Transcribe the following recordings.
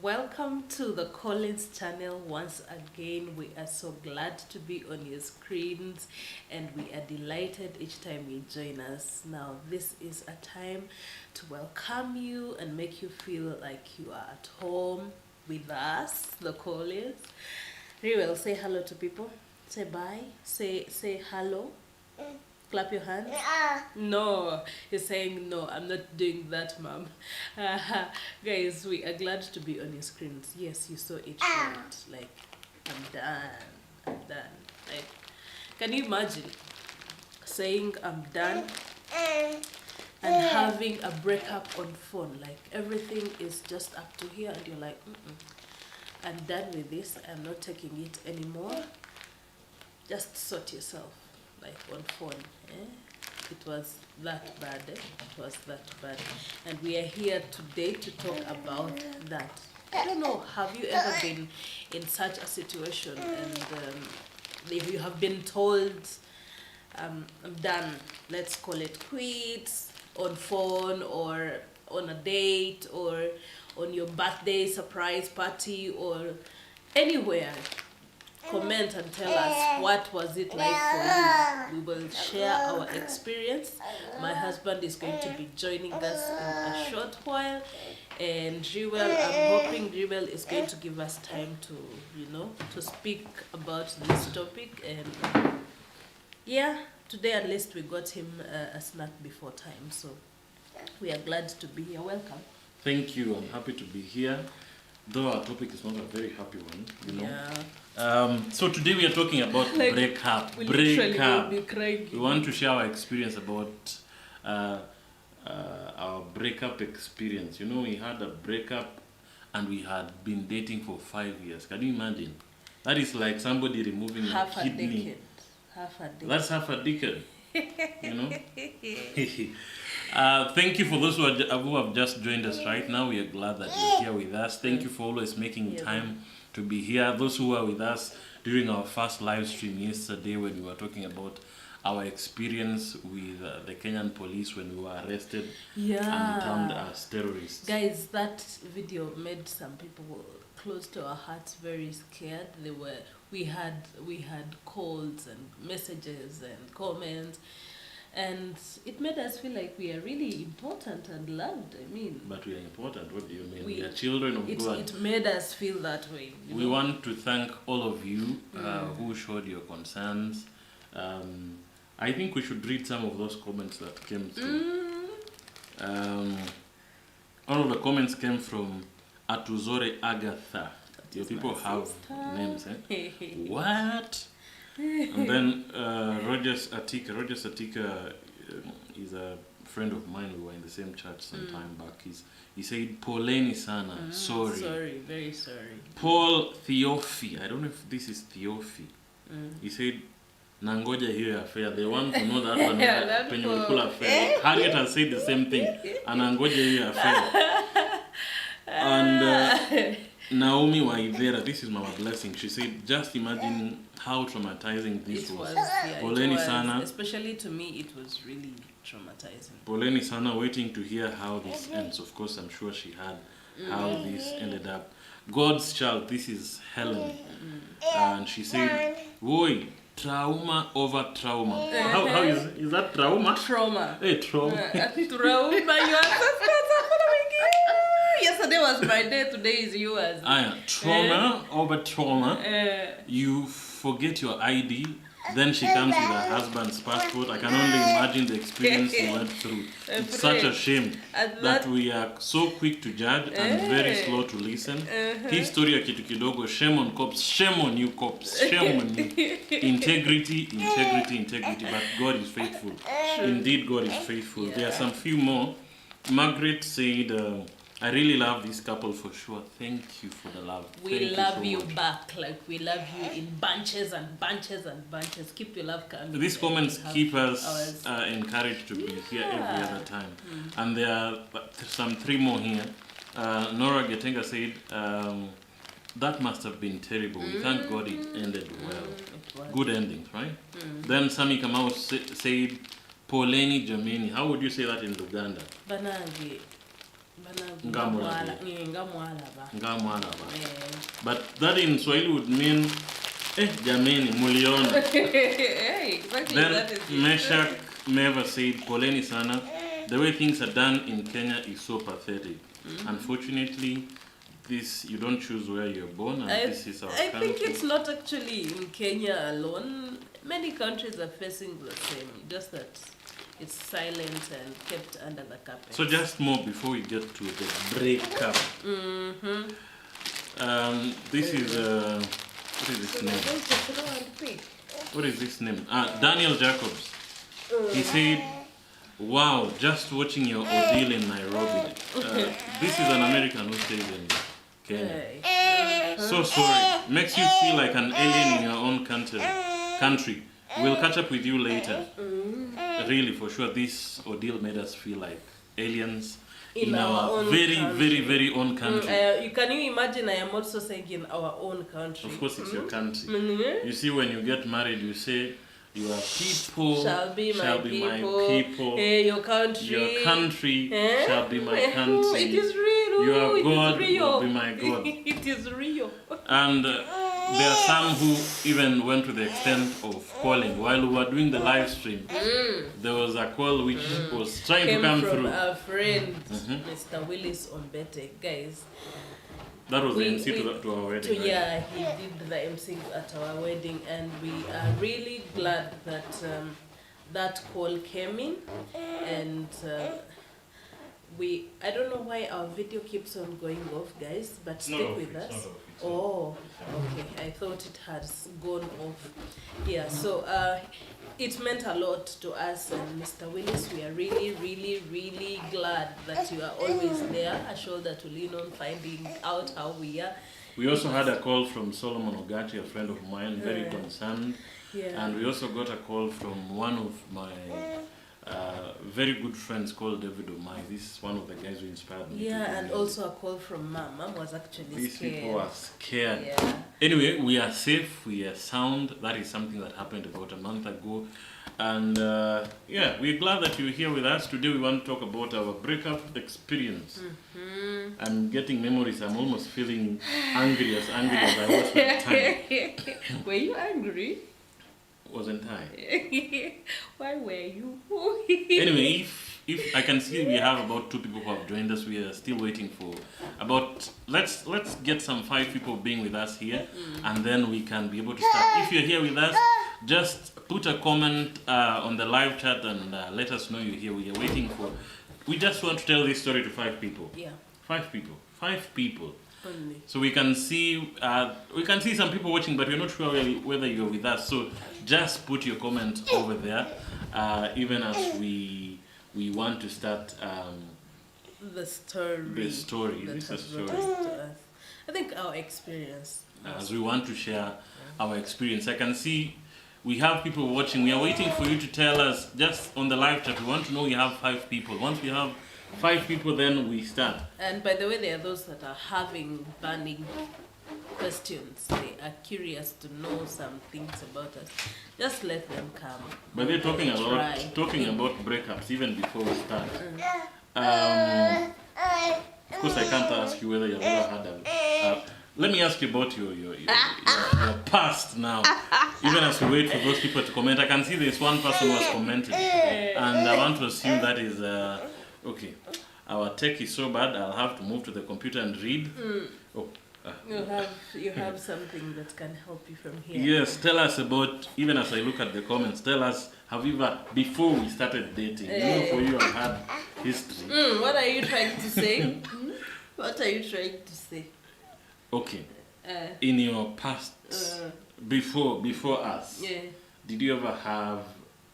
Welcome to the Collince channel once again. We are so glad to be on your screens and we are delighted each time you join us. Now, this is a time to welcome you and make you feel like you are at home with us, the Collince. Riwell, say hello to people. Say bye. Say hello. Clap your hands. No, you're saying no. I'm not doing that, mom. Guys, we are glad to be on your screens. Yes, you saw it right. Like, I'm done. Like, can you imagine saying I'm done and having a breakup on phone? Like, everything is just up to here, and you're like, I'm done with this. I'm not taking it anymore. Just sort yourself. Like on phone, It was that bad, It was that bad. And we are here today to talk about that. I don't know, have you ever been in such a situation and if you have been told, I'm done, let's call it quits, on phone or on a date or on your birthday surprise party or anywhere? Comment and tell us what was it like for you. We will share our experience. My husband is going to be joining us in a short while, and Riwell, I'm hoping Riwell is going to give us time to, to speak about this topic. And yeah, today at least we got him a snack before time, so we are glad to be here. Welcome. Thank you. I'm happy to be here, though our topic is not a very happy one, Yeah. So today we are talking about like, breakup. We want to share our experience about our breakup experience. We had a breakup and we had been dating for 5 years. Can you imagine? That is like somebody removing half a kidney. Decade. Half a decade. That's half a decade. Thank you for those who have just joined us right now. We are glad that you're here with us. Thank you for always making time to be here. Those who were with us during our first live stream yesterday when we were talking about our experience with the Kenyan police when we were arrested and termed as terrorists. Guys, that video made some people close to our hearts very scared. We had calls and messages and comments, and it made us feel like we are really important and loved. I mean, but we are important. What do you mean? We are children of God. It made us feel that way. We want to thank all of you who showed your concerns. I think we should read some of those comments that came through. All of the comments came from Atuzore Agatha. Your people have names, eh? What? And then Rogers Atika is a friend of mine. We were in the same church some time back. He said, Poleni sana, sorry. Sorry, very sorry. Paul Theophi, I don't know if this is Theophi. He said, Nangoja hiyo affair. They want to know that one. Penye ulikula affair. Harriet has said the same thing. Anangoja hiyo affair. And Naomi Waivera, this is Mama Blessing. She said, just imagine how traumatizing this was. Poleni sana. Especially to me, it was really traumatizing. Poleni sana, waiting to hear how this ends. Of course, I'm sure she had how this ended up. God's child, this is Helen. And she said, Woi, trauma over trauma. How is that trauma? Trauma. Hey, trauma. Trauma, you are so yesterday was my day, today is yours. Trauma over trauma. You forget your ID, then she comes with her husband's passport. I can only imagine the experience you went through. It's such a shame that we are so quick to judge and very slow to listen. History ya kitu kidogo, shame on cops, shame on you cops, shame on you. Integrity. But God is faithful. Indeed, God is faithful. There are some few more. Margaret said, I really love this couple for sure. Thank you for the love. We love you back. Like we love you in bunches and bunches and bunches. Keep your love coming. These comments keep us encouraged to be here every other time. And there are some 3 more here. Nora Getenga said, that must have been terrible. We thank God it ended well. Good endings, right? Then Sami Kamau said, Poleni Jamini. How would you say that in Luganda? Banangi. Ngamwala. But that in Swahili would mean jameni muliona. Hey, exactly. Then Meshach never said poleni sana. The way things are done in Kenya is so pathetic. Unfortunately, this you don't choose where you're born, and this is our country. I think it's not actually in Kenya alone. Many countries are facing the same, just that it's silent and kept under the carpet. So just more before we get to the breakup. This is what is this name? What is this name? Daniel Jacobs. He said, "Wow, just watching your ordeal in Nairobi." This is an American who stays in Kenya. So sorry. Makes you feel like an alien in your own country. We'll catch up with you later. Really, for sure, this ordeal made us feel like aliens in our very, very, very own country. Can you imagine? I am also saying in our own country. Of course, it's your country. You see, when you get married, you say, "Your people shall be my people. Hey, your country shall be my country. It is real. Your God will be my God." It is real. And there are some who even went to the extent of calling while we were doing the live stream. There was a call which was trying to come from through. Our friend, Mr. Willis Ombete, guys. That was the MC to our wedding. Right? Yeah, he did the MC at our wedding, and we are really glad that that call came in, and I don't know why our video keeps on going off, guys, but stick with us. Oh, okay. I thought it has gone off. Yeah, so it meant a lot to us, and Mr. Willis, we are really, really, really glad that you are always there, a shoulder to lean on, finding out how we are. We also had a call from Solomon Ogati, a friend of mine, very concerned. Yeah. And we also got a call from one of my very good friends called David Omai. This is one of the guys who inspired me. Yeah, and also a call from Mom. Mom was actually These scared. people are scared. Yeah. Anyway, we are safe, we are sound. That is something that happened about a month ago. And yeah, we're glad that you're here with us. Today we want to talk about our breakup experience. I'm getting memories. I'm almost feeling angry as I was at the time. Were you angry? Wasn't I? Why were you? Anyway, if I can see we have about 2 people who have joined us. We are still waiting for about let's get some 5 people being with us here, and then we can be able to start. If you're here with us, just put a comment on the live chat and let us know you're here. We are waiting for. We just want to tell this story to 5 people. Yeah. 5 people. 5 people. Only. So we can see some people watching, but we're not sure whether you're with us. So just put your comment over there, even as we want to start the story. This is a story. I think our experience. As we want to share our experience, I can see we have people watching. We are waiting for you to tell us just on the live chat. We want to know we have 5 people. Once we have 5 people, then we start. And by the way, there are those that are having burning questions. They are curious to know some things about us. Just let them come. But they're talking about breakups even before we start. Of course, I can't ask you whether you've ever had a. Let me ask you about your past now. Even as we wait for those people to comment, I can see there's one person who has commented, and I want to assume that is okay. Our tech is so bad, I'll have to move to the computer and read. Oh. You have something that can help you from here. Yes, tell us about, even as I look at the comments, tell us, have you ever, before we started dating, for you I've had history. What are you trying to say? What are you trying to say? Okay. In your past, before us, did you ever have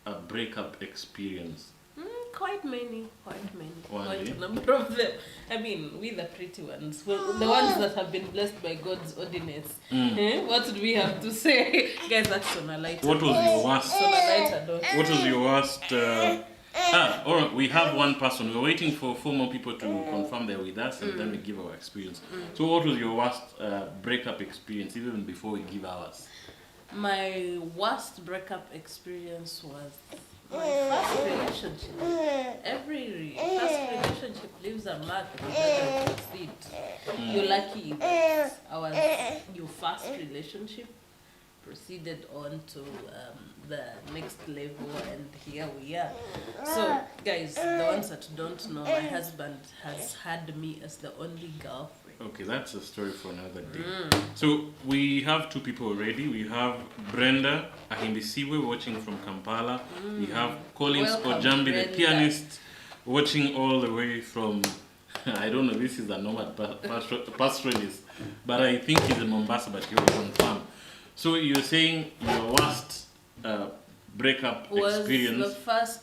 a breakup experience? Quite many. Why? Quite a number of them. I mean, we the pretty ones. Well, the ones that have been blessed by God's ordinance. What did we have to say? Guys, that's on a lighter. What was your worst? On a lighter note. What was your worst? Alright, we have one person. We're waiting for 4 more people to confirm they're with us, and then we give our experience. So what was your worst breakup experience, even before we give ours? My worst breakup experience was my first relationship. Every first relationship leaves a mark and doesn't proceed, you're lucky that your first relationship proceeded on to the next level, and here we are. So guys, the ones that don't know, my husband has had me as the only girlfriend. Okay, that's a story for another day. So we have two people already. We have Brenda Ahimbisiwe watching from Kampala. We have Collince Ojambi, the pianist, watching all the way from, I don't know, this is a nomad pastoralist, but I think he's in Mombasa, but he will confirm. So you're saying your worst breakup experience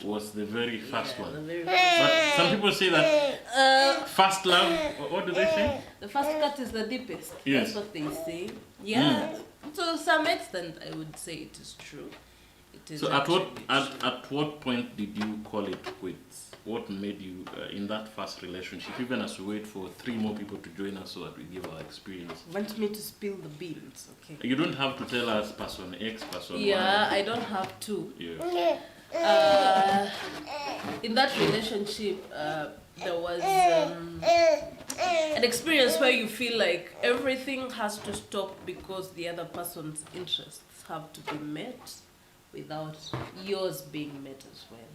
was the very first one. But some people say that first love, what do they say? The first cut is the deepest. Yes. That's what they say. Yeah. To some extent, I would say it is true. It is. So at what point did you call it quits? What made you in that first relationship, even as we wait for 3 more people to join us so that we give our experience? Want me to spill the beans? Okay. You don't have to tell us person X, person Y. Yeah, I don't have to. Yeah. In that relationship, there was an experience where you feel like everything has to stop because the other person's interests have to be met without yours being met as well.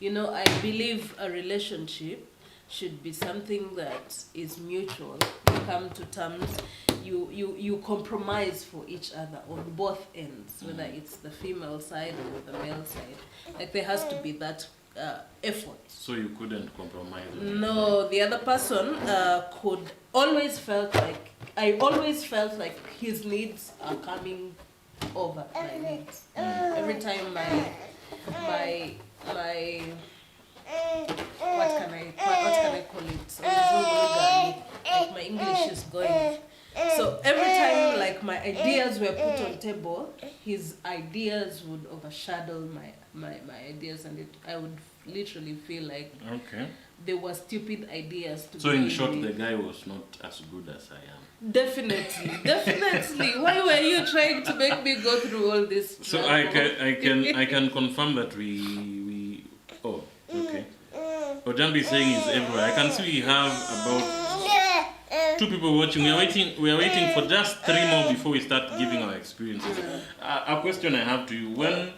You know, I believe a relationship should be something that is mutual. You come to terms, you compromise for each other on both ends, whether it's the female side or the male side. Like there has to be that effort. So you couldn't compromise? No, the other person always felt like his needs are coming over my needs. Every time my what can I call it? Like my English is going. So every time like my ideas were put on table, his ideas would overshadow my ideas, and I would literally feel like they were stupid ideas to So in short, the guy was not as good as I am. Definitely. Why were you trying to make me go through all this? So I can confirm that Ojambi is saying is everywhere. I can see we have about 2 people watching. We are waiting for just 3 more before we start giving our experiences. A question I have to you: when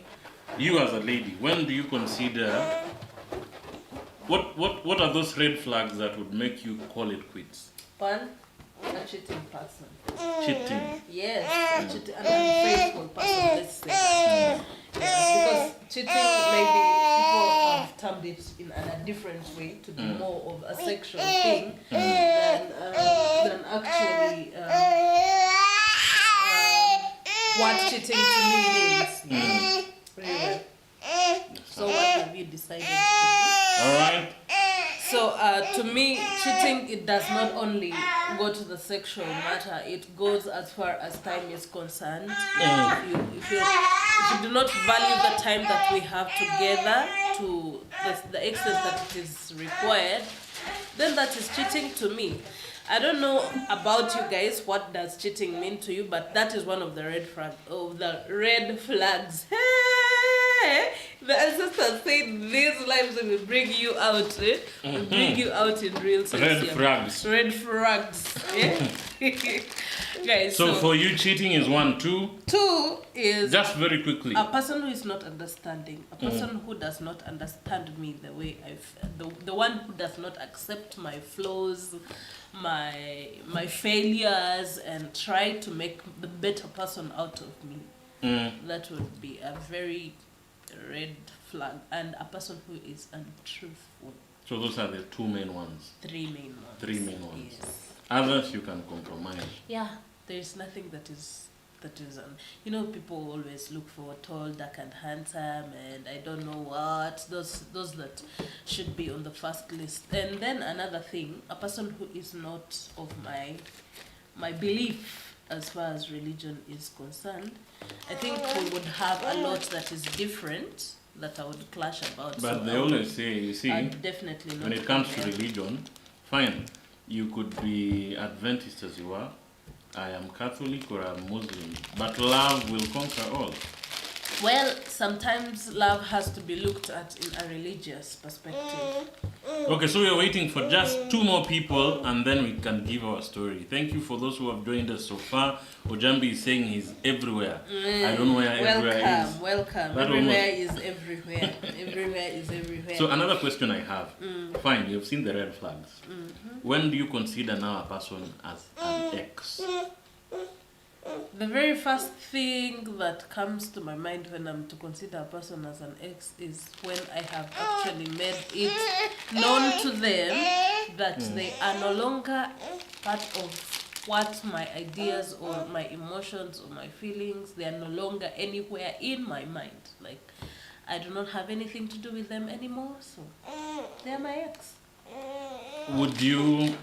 you as a lady, when do you consider what are those red flags that would make you call it quits? One, a cheating person. Cheating. Yes, an unfaithful person, let's say that. Because cheating, maybe people have termed it in a different way to be more of a sexual thing than actually what cheating to me means. Really. So what have you decided to do? Alright. So to me, cheating, it does not only go to the sexual matter, it goes as far as time is concerned. If you do not value the time that we have together to the extent that it is required, then that is cheating to me. I don't know about you guys, what does cheating mean to you, but that is one of the red flags. The ancestors said these lives will bring you out, will bring you out in real sense. Red flags. Yeah? Guys, so for you, cheating is 1, 2. 2 is just very quickly. A person who is not understanding, a person who does not understand me the way the one who does not accept my flaws, my failures, and try to make the better person out of me. That would be a very red flag, and a person who is untruthful. So those are the 2 main ones. 3 main ones. 3 main ones. Yes. Others you can compromise. Yeah, there is nothing that is you know, people always look for tall, dark, and handsome, and I don't know what, those that should be on the first list. And then another thing, a person who is not of my belief as far as religion is concerned. I think we would have a lot that is different that I would clash about. But so they always say, you see, definitely not when it comes to religion, fine, you could be Adventist as you are, I am Catholic or I'm Muslim, but love will conquer all. Well, sometimes love has to be looked at in a religious perspective. Okay, so we are waiting for just 2 more people and then we can give our story. Thank you for those who have joined us so far. Ojambi is saying he's everywhere. I don't know where everywhere is. Welcome. Everywhere is everywhere. Everywhere is everywhere. So another question I have. Fine, you've seen the red flags. When do you consider now a person as an ex? The very first thing that comes to my mind when I'm to consider a person as an ex is when I have actually made it known to them that they are no longer part of what my ideas or my emotions or my feelings, they are no longer anywhere in my mind. Like, I do not have anything to do with them anymore, so they are my ex. Would you...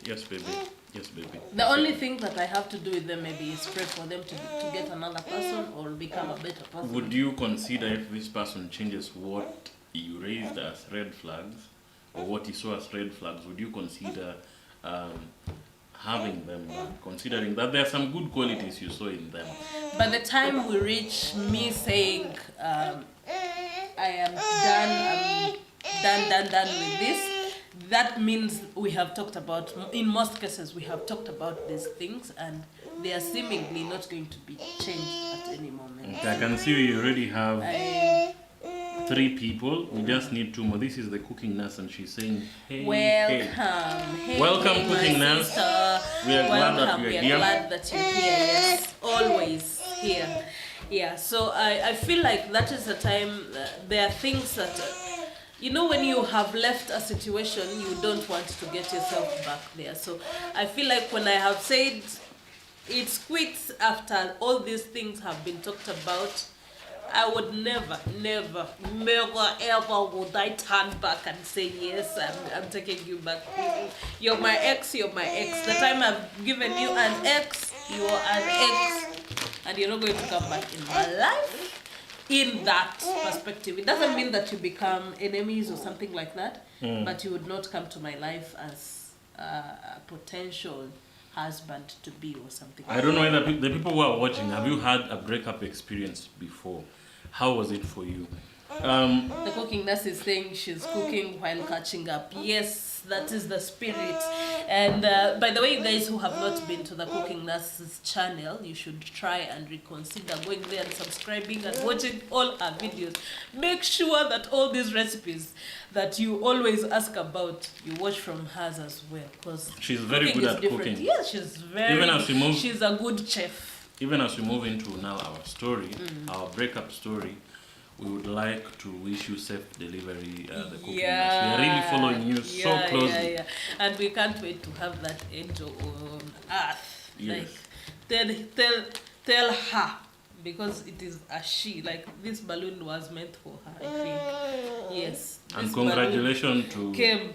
Yes, baby. Yes, baby. The only thing that I have to do with them maybe is pray for them to get another person or become a better person. Would you consider if this person changes what you raised as red flags or what you saw as red flags, would you consider having them back, considering that there are some good qualities you saw in them? By the time we reach me saying, I am done with this, that means we have talked about, in most cases, we have talked about these things and they are seemingly not going to be changed at any moment. Okay, I can see you already have 3 people. We just need 2 more. This is the cooking nurse and she's saying, hey, welcome. Hey. Hey, welcome, hey, cooking nurse. We are glad that you're here. We are glad that you're here. Yes, always here. Yeah, so I feel like that is the time, there are things that... you know, when you have left a situation, you don't want to get yourself back there. So I feel like when I have said it's quits after all these things have been talked about, I would never, ever would I turn back and say, yes, I'm taking you back. You're my ex, you're my ex. The time I've given you an ex, you are an ex. And you're not going to come back in my life. In that perspective, it doesn't mean that you become enemies or something like that, but you would not come to my life as a potential husband to be or something. I don't know whether the people who are watching, have you had a breakup experience before? How was it for you? The cooking nurse is saying she's cooking while catching up. Yes, that is the spirit. And by the way, you guys who have not been to the cooking nurse's channel, you should try and reconsider going there and subscribing and watching all her videos. Make sure that all these recipes that you always ask about, you watch from hers as well, because she's very good at cooking. Yes, she's very. Even as we move, she's a good chef. Even as we move into now our story, our breakup story, we would like to wish you safe delivery, the cooking nurse. We are really following you so closely. Yeah. And we can't wait to have that angel on earth. Yes. Like, tell her, because it is a she. Like, this balloon was meant for her, I think. Yes. And congratulations to... came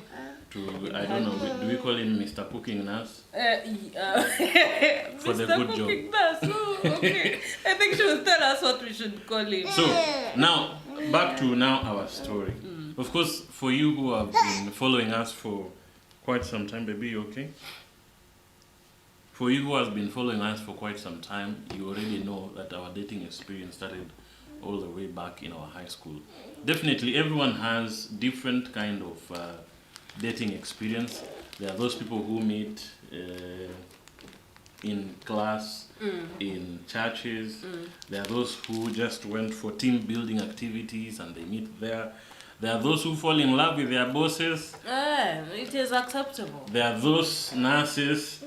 I don't know, do we call him Mr. Cooking Nurse? For the Mr. good Cooking job. Nurse. Oh, okay. I think she will tell us what we should call him. So, now, back to now our story. Of course, for you who have been following us for quite some time, baby, you okay? For you who has been following us for quite some time, you already know that our dating experience started all the way back in our high school. Definitely, everyone has different kind of dating experience. There are those people who meet in class, in churches. There are those who just went for team building activities and they meet there. There are those who fall in love with their bosses. It is acceptable. There are those nurses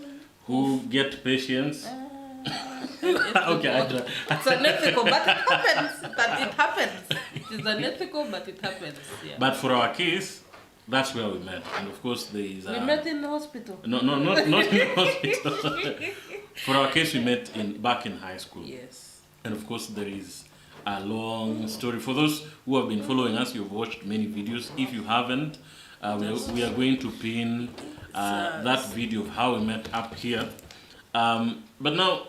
who get patients. Okay, it's unethical, but it happens. It is unethical, but it happens. Yeah. But for our case, that's where we met. And of course, there is... we met in the hospital. No, not in the hospital. For our case, we met back in high school. Yes. And of course, there is a long story. For those who have been following us, you've watched many videos. If you haven't, we are going to pin that video of how we met up here. But now,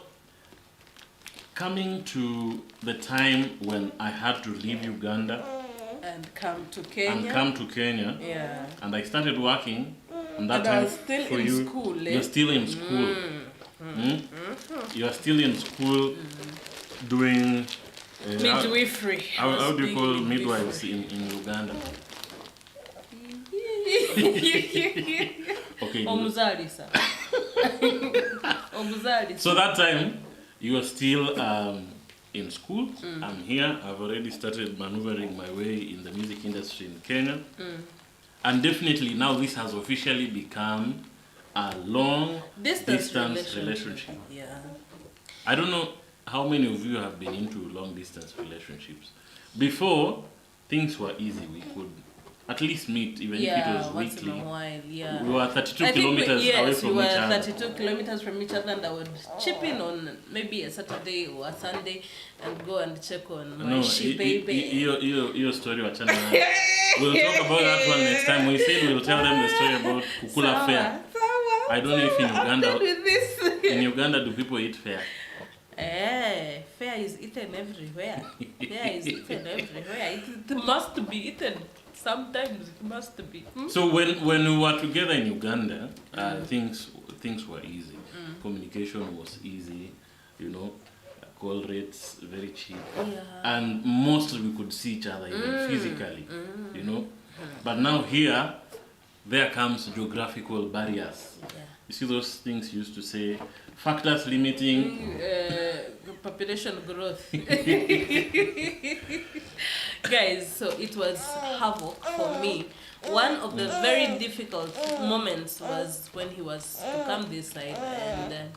coming to the time when I had to leave Uganda and come to Kenya. Yeah. And I started working. And that and time I was still for in you, school. you're still in school. You are still in school. doing midwifery. How do you call midwives in Uganda? Okay. So that time you were still in school. I'm here. I've already started maneuvering my way in the music industry in Kenya. And definitely now this has officially become a long distance relationship. Yeah. I don't know how many of you have been into long distance relationships. Before, things were easy. We could at least meet, even if it was once weekly. in a while, yeah. We were 32 kilometers away from each other. 32 kilometers from each other, and I would chip in on maybe a Saturday or a Sunday and go and check on my baby. Your story was channel. We'll talk about that one next time. We said we'll tell them the story about kukula fair. I don't know if in Uganda do people eat fair? Fair is eaten everywhere. Fair is eaten everywhere. It must be eaten. Sometimes it must be. So when we were together in Uganda, things were easy. Communication was easy, you know. Call rates very cheap, and mostly we could see each other even physically, you know. But now here, there comes geographical barriers. You see those things you used to say, factors limiting population growth. Guys, so it was havoc for me. One of the very difficult moments was when he was to come this side, and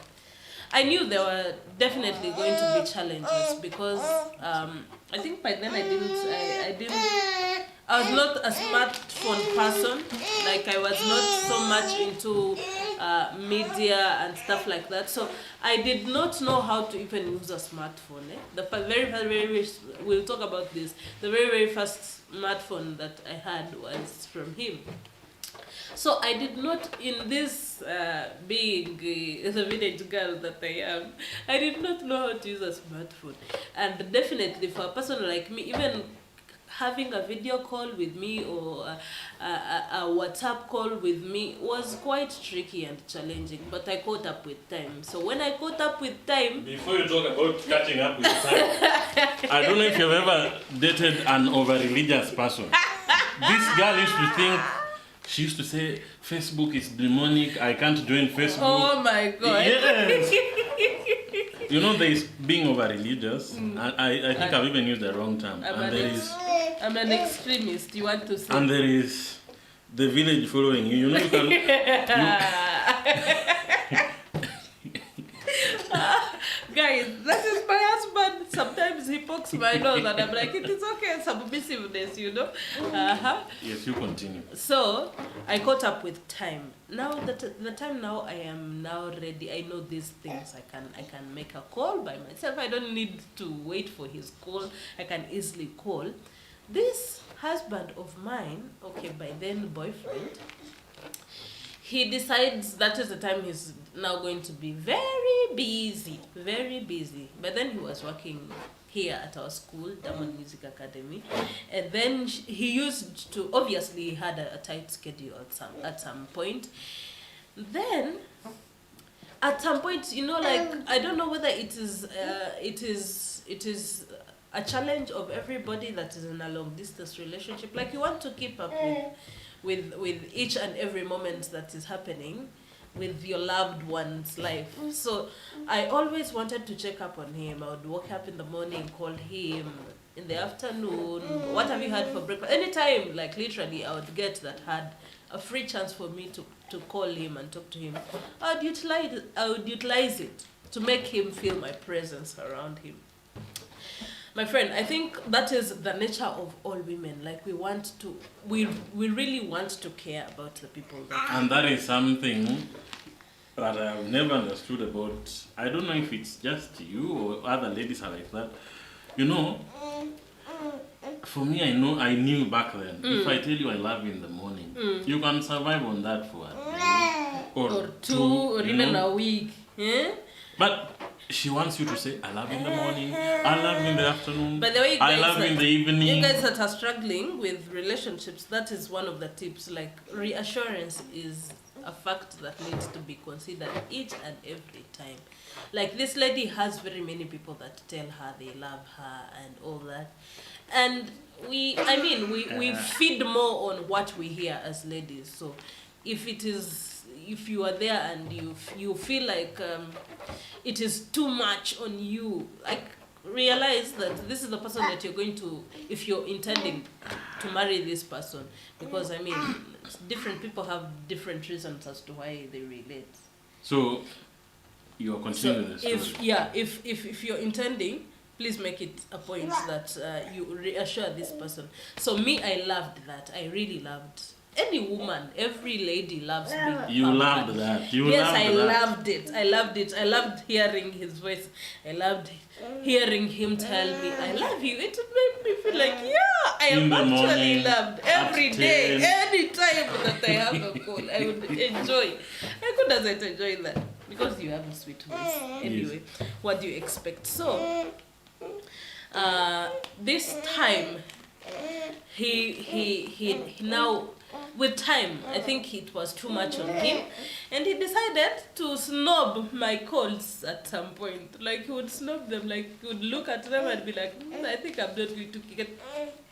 I knew there were definitely going to be challenges because I think by then I was not a smartphone person. Like I was not so much into media and stuff like that. So I did not know how to even use a smartphone. The very we'll talk about this. The very first smartphone that I had was from him. So I did not, in this being the village girl that I am, I did not know how to use a smartphone. And definitely for a person like me, even having a video call with me or a WhatsApp call with me was quite tricky and challenging, but I caught up with time. So when I caught up with time... Before you talk about catching up with time, I don't know if you've ever dated an over-religious person. This girl used to think, she used to say, Facebook is demonic, I can't join Facebook. Oh my God. Yes. You know, there is being over-religious. I think I've even used the wrong term. I'm an extremist, you want to say. And there is the village following you. You know, you can... Guys, that is my husband. Sometimes he pokes my nose and I'm like, it is okay, submissiveness, you know. Yes, you continue. So I caught up with time. Now the time now I am now ready. I know these things. I can make a call by myself. I don't need to wait for his call. I can easily call. This husband of mine, okay, by then boyfriend, he decides that is the time he's now going to be very busy. But then he was working here at our school, Diamond Music Academy, and then he used to, obviously he had a tight schedule at some point. Then at some point, you know, like I don't know whether it is a challenge of everybody that is in a long distance relationship. Like you want to keep up with each and every moment that is happening with your loved one's life. So I always wanted to check up on him. I would wake up in the morning, call him in the afternoon. What have you had for breakfast? Anytime, like literally, I would get that had a free chance for me to call him and talk to him. I would utilize it to make him feel my presence around him. My friend, I think that is the nature of all women. Like we really want to care about the people. And that is something that I've never understood about. I don't know if it's just you or other ladies are like that. You know, for me, I knew back then. If I tell you I love you in the morning, you can survive on that for a day or two, or even a week. Yeah? But she wants you to say, I love you in the morning, I love you in the afternoon, by the way, I love you in the evening. You guys that are struggling with relationships, that is one of the tips. Like reassurance is a fact that needs to be considered each and every time. Like, this lady has very many people that tell her they love her and all that. And we feed more on what we hear as ladies. So if you are there and you feel like it is too much on you, like, realize that this is the person that you're going to, if you're intending to marry this person, because different people have different reasons as to why they relate. So you're continuing this story. If you're intending, please make it a point that you reassure this person. So me, I loved that. I really loved. Any woman, every lady loves being. You loved that. Loved it. I loved it. I loved hearing his voice. I loved hearing him tell me, "I love you." It made me feel like, I am actually loved every day, any time that I have a call. I would enjoy. I could as I enjoy that because you have a sweet voice. Anyway, what do you expect? So, this time, he now. With time, I think it was too much on him, and he decided to snob my calls at some point. Like, he would snob them, like, he would look at them and be like, I think I'm not going to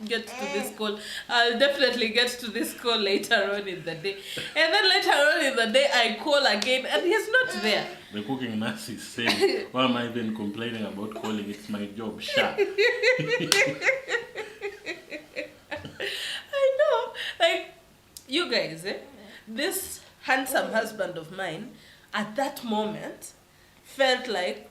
get to this call. I'll definitely get to this call later on in the day. And then later on in the day, I call again, and he's not there. The cooking nurse is saying, why am I even complaining about calling? It's my job, sha. I know, like, you guys, this handsome husband of mine, at that moment, felt like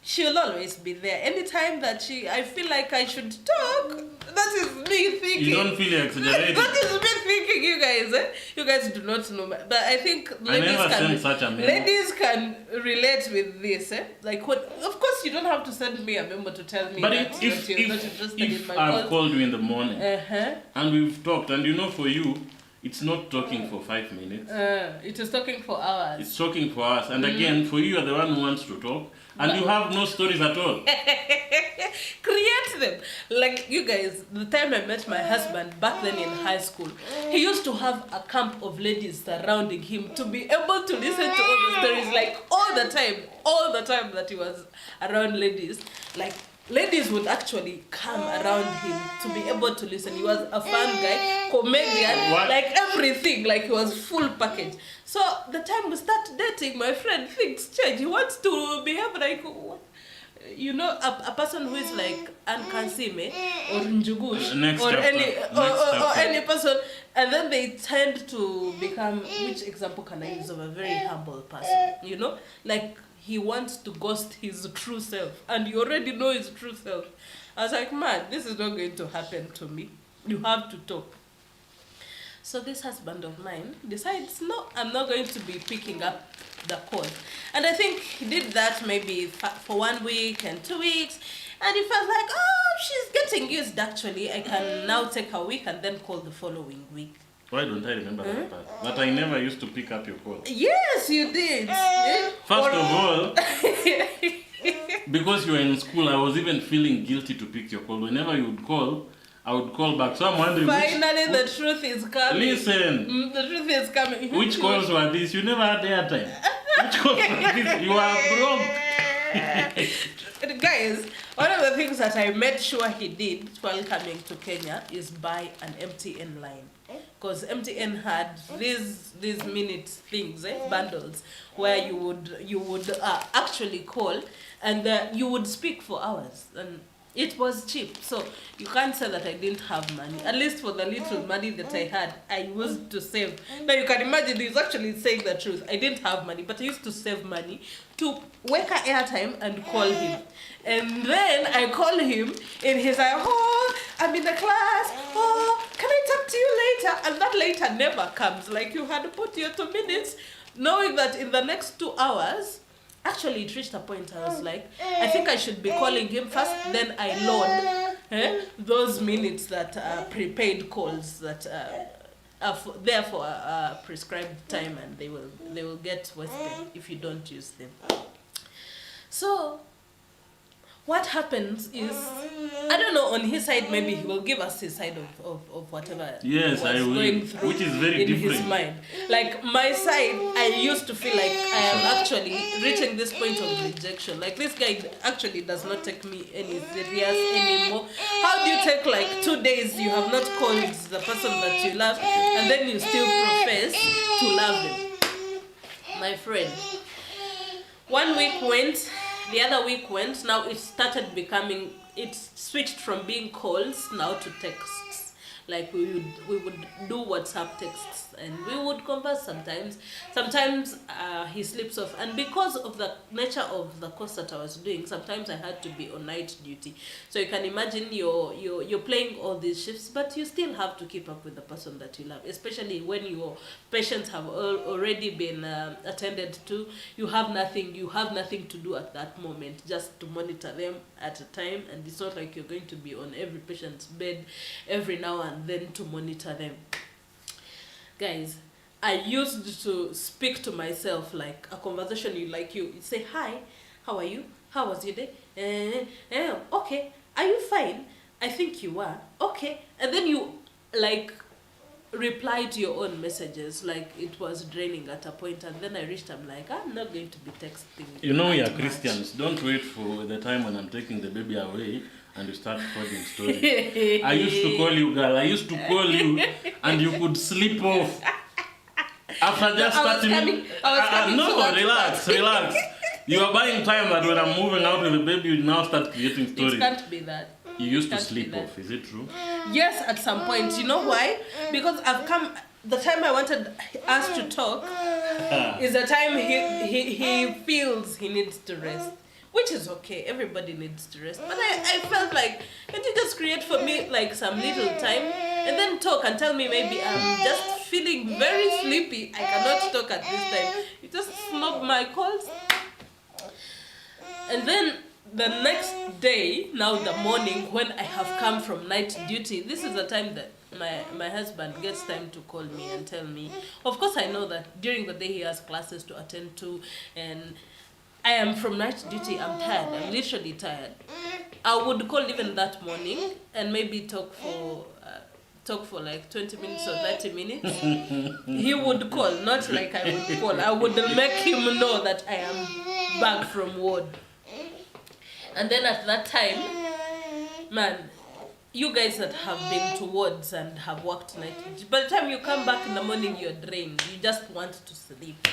she'll always be there. Anytime that I feel like I should talk, that is me thinking. You don't feel exaggerated. That is me thinking, you guys. You guys do not know. But I think ladies can relate with this. Like, what? Of course, you don't have to send me a memo to tell me that you're not interested in my calls. I've called you in the morning and we've talked, and for you, it's not talking for 5 minutes. It is talking for hours. It's talking for hours. And again, for you, you're the one who wants to talk. And you have no stories at all. Create them. Like, you guys, the time I met my husband back then in high school, he used to have a camp of ladies surrounding him to be able to listen to all the stories. Like, all the time that he was around ladies. Like, ladies would actually come around him to be able to listen. He was a fun guy, comedian, like everything. Like, he was full package. So the time we start dating, my friend, things change. He wants to behave like, a person who is like Ankansime or Njugush or any person, and then they tend to become, which example can I use of a very humble person? Like, he wants to ghost his true self, and you already know his true self. I was like, man, this is not going to happen to me. You have to talk. So this husband of mine decides, no, I'm not going to be picking up the call. And I think he did that maybe for 1 week and 2 weeks. And he felt like, she's getting used, actually. I can now take a week and then call the following week. Why don't I remember that part? That I never used to pick up your call. Yes, you did. First of all, because you were in school, I was even feeling guilty to pick your call. Whenever you would call, I would call back. So I'm wondering. Finally, the truth is coming. Listen. The truth is coming. Which calls were these? You never had airtime. Which calls were these? You are broke. Guys, one of the things that I made sure he did while coming to Kenya is buy an MTN line. Because MTN had these minute things, bundles, where you would actually call and you would speak for hours. And it was cheap, so you can't say that I didn't have money. At least for the little money that I had, I used to save. Now you can imagine he's actually saying the truth. I didn't have money, but I used to save money to wake up airtime and call him. And then I call him and he's like, I'm in the class. Can I talk to you later? And that later never comes. Like, you had put your 2 minutes, knowing that in the next 2 hours, actually, it reached a point I was like, I think I should be calling him first, then I load those minutes that are prepaid calls that are there for a prescribed time, and they will get wasted if you don't use them. So, what happens is, I don't know, on his side, maybe he will give us his side of whatever yes, I will, going through, which is very in different. his mind. Like my side, I used to feel like I am actually reaching this point of rejection. Like this guy actually does not take me any serious anymore. How do you take like 2 days you have not called the person that you love and then you still profess to love him? My friend, 1 week went, the other week went, now it started becoming, it switched from being calls now to texts. Like we would do WhatsApp texts and we would converse sometimes. Sometimes he sleeps off, and because of the nature of the course that I was doing, sometimes I had to be on night duty. So you can imagine you're playing all these shifts, but you still have to keep up with the person that you love, especially when your patients have already been attended to. You have nothing to do at that moment, just to monitor them at a time, and it's not like you're going to be on every patient's bed every now and then to monitor them. Guys, I used to speak to myself like a conversation. You say, hi, how are you? How was your day? Okay, are you fine? I think you are. Okay. And then you like reply to your own messages. Like it was draining at a point, and then I reached, I'm like, I'm not going to be texting. You know, we are Christians. Don't wait for the time when I'm taking the baby away and you start recording stories. I used to call you, girl. I used to call you and you could sleep off. After just starting... No, relax. You are buying time that when I'm moving out with the baby, you now start creating stories. It can't be that. You used to sleep off, is it true? Yes, at some point. You know why? Because the time I wanted us to talk is the time he feels he needs to rest. Which is okay, everybody needs to rest. But I felt like, can't you just create for me like some little time and then talk and tell me maybe I'm just feeling very sleepy, I cannot talk at this time. You just snub my calls. And then the next day, now the morning, when I have come from night duty, this is the time that my husband gets time to call me and tell me. Of course, I know that during the day he has classes to attend to, and I am from night duty, I'm tired, I'm literally tired. I would call even that morning and maybe talk for like 20 minutes or 30 minutes. He would call, not like I would call. I would make him know that I am back from ward. And then at that time, man, you guys that have been to wards and have worked night duty, by the time you come back in the morning, you're drained. You just want to sleep.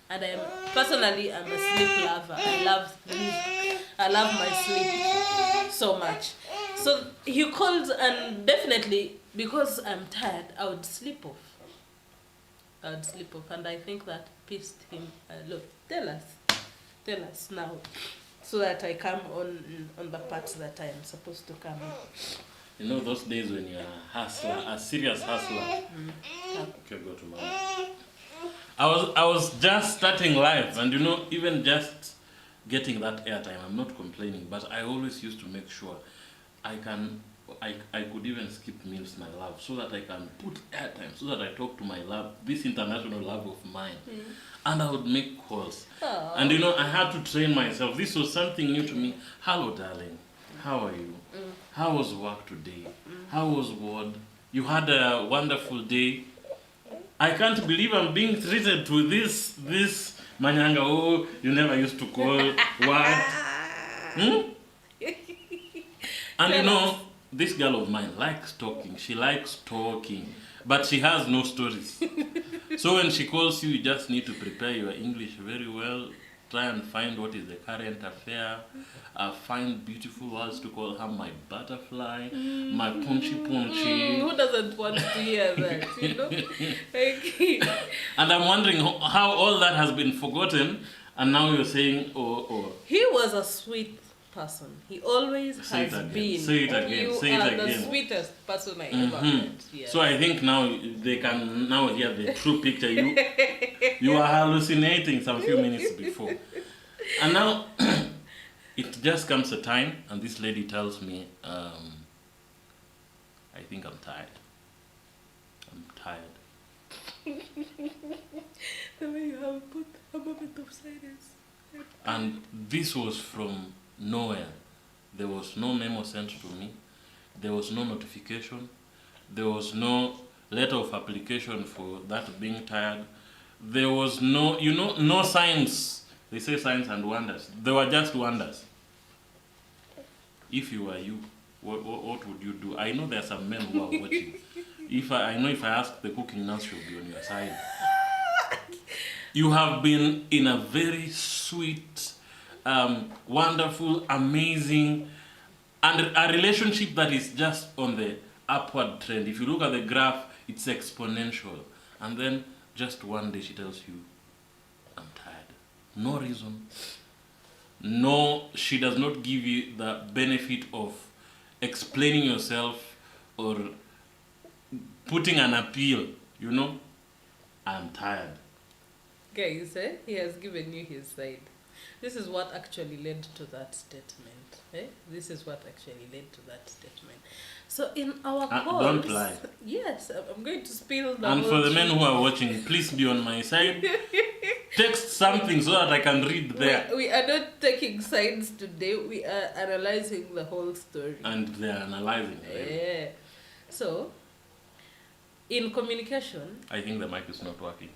And I'm a sleep lover. I love my sleep so much. So he called, and definitely because I'm tired, I would sleep off. And I think that pissed him a lot. Tell us now, so that I come on the parts that I am supposed to come on. You know those days when you're a hustler, a serious hustler. Okay, go to mom. I was just starting life, and you know, even just getting that airtime, I'm not complaining, but I always used to make sure I could even skip meals, my love, so that I can put airtime, so that I talk to my love, this international love of mine. And I would make calls. Aww. And you know, I had to train myself. This was something new to me. Hello, darling. How are you? How was work today? How was ward? You had a wonderful day. I can't believe I'm being treated to this manyanga. Oh, you never used to call. What? And you know, this girl of mine likes talking. She likes talking, but she has no stories. So when she calls you, you just need to prepare your English very well. Try and find what is the current affair. Find beautiful words to call her my butterfly, my punchy. Who doesn't want to hear that, you know? And I'm wondering how all that has been forgotten, and now you're saying, oh. He was a sweet person. He always has been. Say it again. You are the sweetest person I ever met. Yes. So I think now they can now hear the true picture. You are hallucinating some few minutes before. And now it just comes a time, and this lady tells me, I think I'm tired. I'm tired. The way you have put a moment of silence. And this was from nowhere. There was no memo sent to me. There was no notification. There was no letter of application for that being tired. There was no, no signs. They say signs and wonders. They were just wonders. If you were you, what would you do? I know there are some men who are watching. I know if I ask the cooking nurse, she'll be on your side. You have been in a very sweet, wonderful, amazing, and a relationship that is just on the upward trend. If you look at the graph, it's exponential. And then just one day she tells you, I'm tired. No reason. No, she does not give you the benefit of explaining yourself or putting an appeal, I'm tired. Guys, he has given you his side. This is what actually led to that statement. This is what actually led to that statement. So in our calls... Don't lie. Yes, I'm going to spill the And whole for the truth. men who are watching, please be on my side. Text something so that I can read there. We are not taking sides today. We are analyzing the whole story. And they are analyzing. Yeah. So, in communication... I think the mic is not working.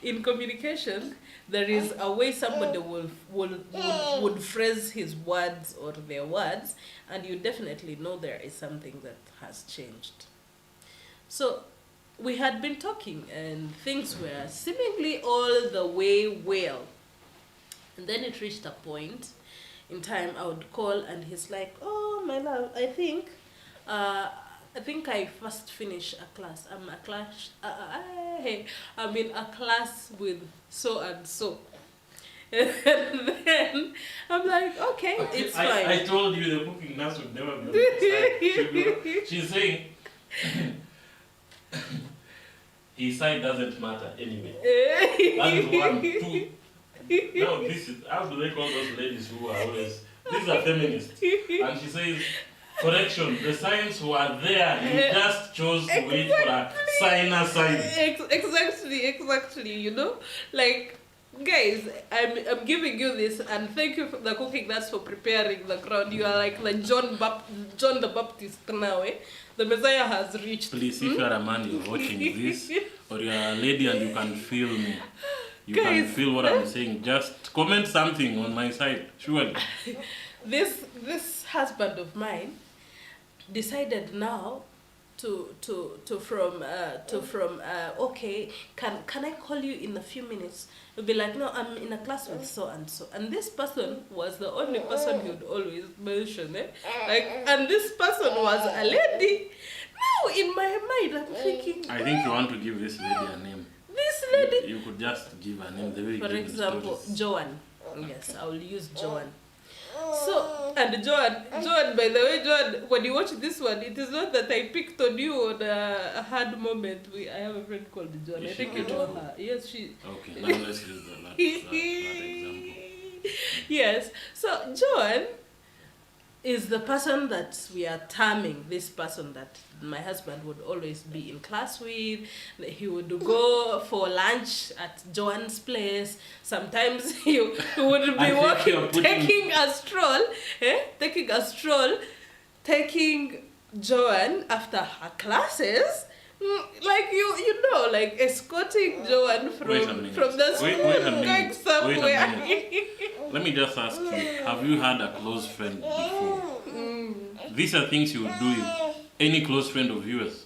In communication, there is a way somebody would phrase his words or their words, and you definitely know there is something that has changed. So, we had been talking, and things were seemingly all the way well. And then it reached a point in time I would call, and he's like, "Oh, my love, I think I first finished a class. I'm in a class with so and so." And then I'm like, okay, it's fine. I told you the cooking nurse would never be on the side. She's saying, his side doesn't matter anyway. That is 1, 2. Now this is, how do they call those ladies who are always, these are feminists. And she says, correction, the signs were there, you just chose to wait for a signer sign. Exactly, like, guys, I'm giving you this, and thank you for the cooking nurse for preparing the ground. You are like John the Baptist now, The Messiah has reached. Please, if you are a man, you're watching this, or you are a lady and you can feel me, you guys, can feel what I'm saying, just comment something on my side, surely. This husband of mine decided now okay, can I call you in a few minutes? He'll be like, no, I'm in a class with so and so, and this person was the only person he would always mention, and this person was a lady. Now in my mind I'm thinking, I think you want to give this lady a name. This lady, you could just give a name. for example, Joan. Yes, I will use Joan. So, and Joan, by the way, Joan, when you watch this one, it is not that I picked on you on a hard moment. I have a friend called Joan. I think you know her. Yes, she... Okay, now let's use that example. Yes, so Joan is the person that we are terming, this person that my husband would always be in class with. He would go for lunch at Joan's place. Sometimes he would be walking, taking a stroll, taking Joan after her classes. Like like escorting Joan from the school going somewhere. Let me just ask you, have you had a close friend before? These are things you would do with any close friend of yours.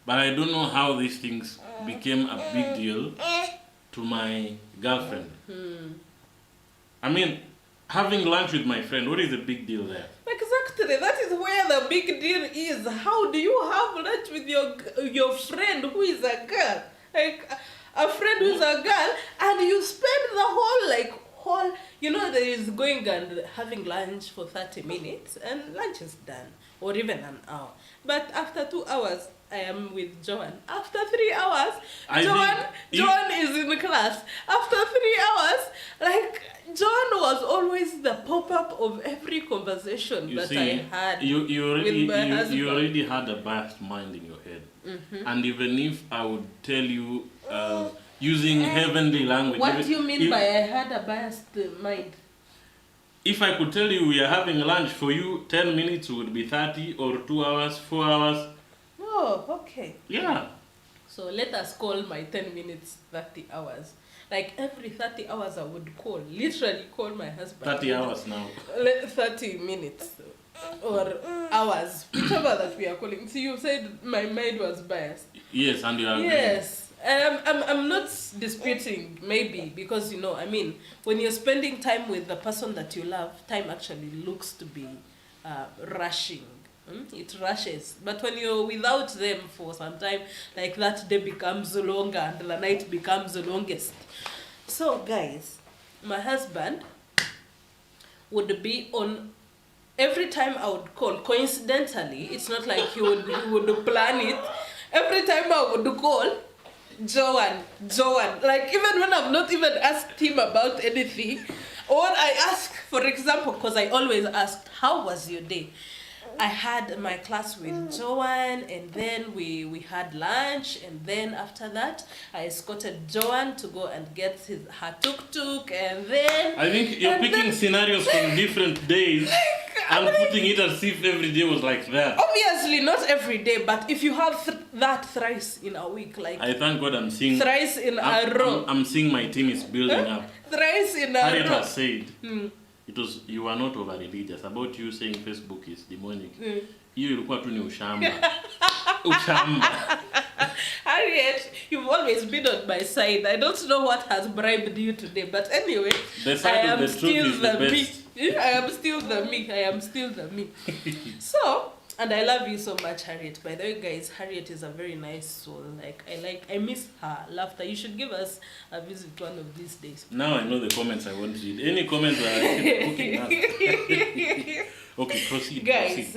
But I don't know how these things became a big deal to my girlfriend. I mean, having lunch with my friend, what is the big deal there? Exactly, that is where the big deal is. How do you have lunch with your friend who is a girl? Like a friend who is a girl, and you spend the whole there is going and having lunch for 30 minutes and lunch is done, or even an hour. But after 2 hours, I am with Joan. After 3 hours, Joan is in the class. After 3 hours, Joan was always the pop-up of every conversation I had with my husband. You already had a biased mind in your head. Mm-hmm. And even if I would tell you, using heavenly language... What do you mean by I had a biased mind? If I could tell you we are having lunch, for you 10 minutes would be 30, or 2 hours, 4 hours. Oh, okay. Yeah. So let us call my 10 minutes 30 hours. Like every 30 hours I would literally call my husband. 30 hours now. 30 minutes or hours, whichever that we are calling. See, you said my mind was biased. Yes, and you are Yes. I'm not disputing, maybe, because, you know, I mean, when you're spending time with the person that you love, time actually looks to be rushing. It rushes. But when you're without them for some time, like that day becomes longer and the night becomes the longest. So, guys, my husband would be on every time I would call. Coincidentally, it's not like he would plan it. Every time I would call, Joan. Like, even when I've not even asked him about anything, or I ask, for example, because I always asked, how was your day? I had my class with Joan, and then we had lunch, and then after that, I escorted Joan to go and get her tuk-tuk, and then... I think you're picking scenarios from different days and putting it as if every day was like that. Obviously, not every day, but if you have that thrice in a week, like... I thank God I'm seeing... Thrice in a row. I'm seeing my team is building up. Thrice in a Harriet row. has said... You are not over religious about you saying Facebook is demonic. Hiyo ilikuwa tu ni ushamba. Ushamba. Harriet, you've always been on my side. I don't know what has bribed you today, but anyway, The side of the truth is the best. I am still the me. So, and I love you so much, Harriet. By the way, guys, Harriet is a very nice soul. I miss her laughter. You should give us a visit one of these days. Now I know the comments I want to read. Any comments that I keep looking at. Okay, proceed. Guys,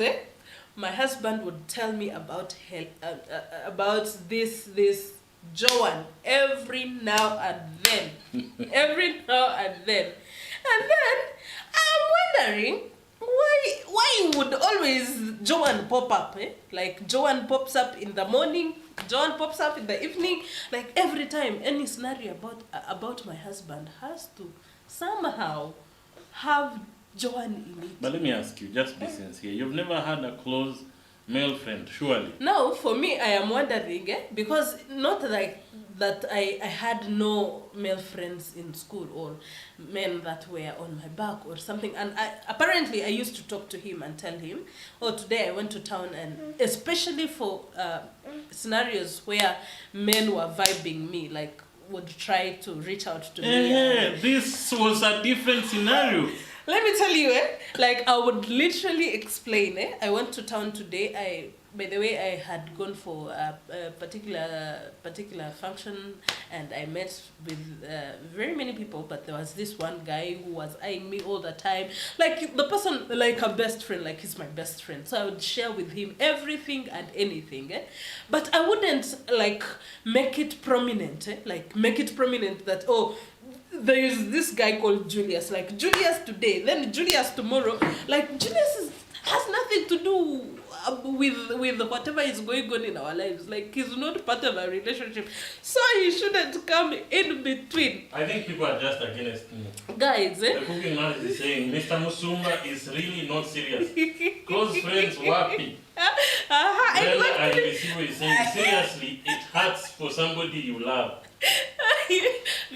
my husband would tell me about this Joan every now and then. And then I'm wondering why would always Joan pop up, Like Joan pops up in the morning, Joan pops up in the evening. Like every time any scenario about my husband has to somehow have Joan in it. But let me ask you, just be sincere. You've never had a close male friend, surely? No, for me, I am wondering, because not like that I had no male friends in school or men that were on my back or something. And apparently I used to talk to him and tell him, oh, today I went to town, and especially for scenarios where men were vibing me, like would try to reach out to me. This was a different scenario. Let me tell you, like I would literally explain, I went to town today. By the way, I had gone for a particular function, and I met with very many people, but there was this one guy who was eyeing me all the time. Like the person, like a best friend, like he's my best friend. So I would share with him everything and anything, But I wouldn't like make it prominent, Like make it prominent that, oh, there is this guy called Julius, like Julius today, then Julius tomorrow. Like Julius has nothing to do with whatever is going on in our lives. Like he's not part of our relationship, so he shouldn't come in between. I think people are just against me. Guys, The cooking man is saying Mr. Musumba is really not serious. Close friends wappy. Then I see what he's saying. Seriously, it hurts for somebody you love.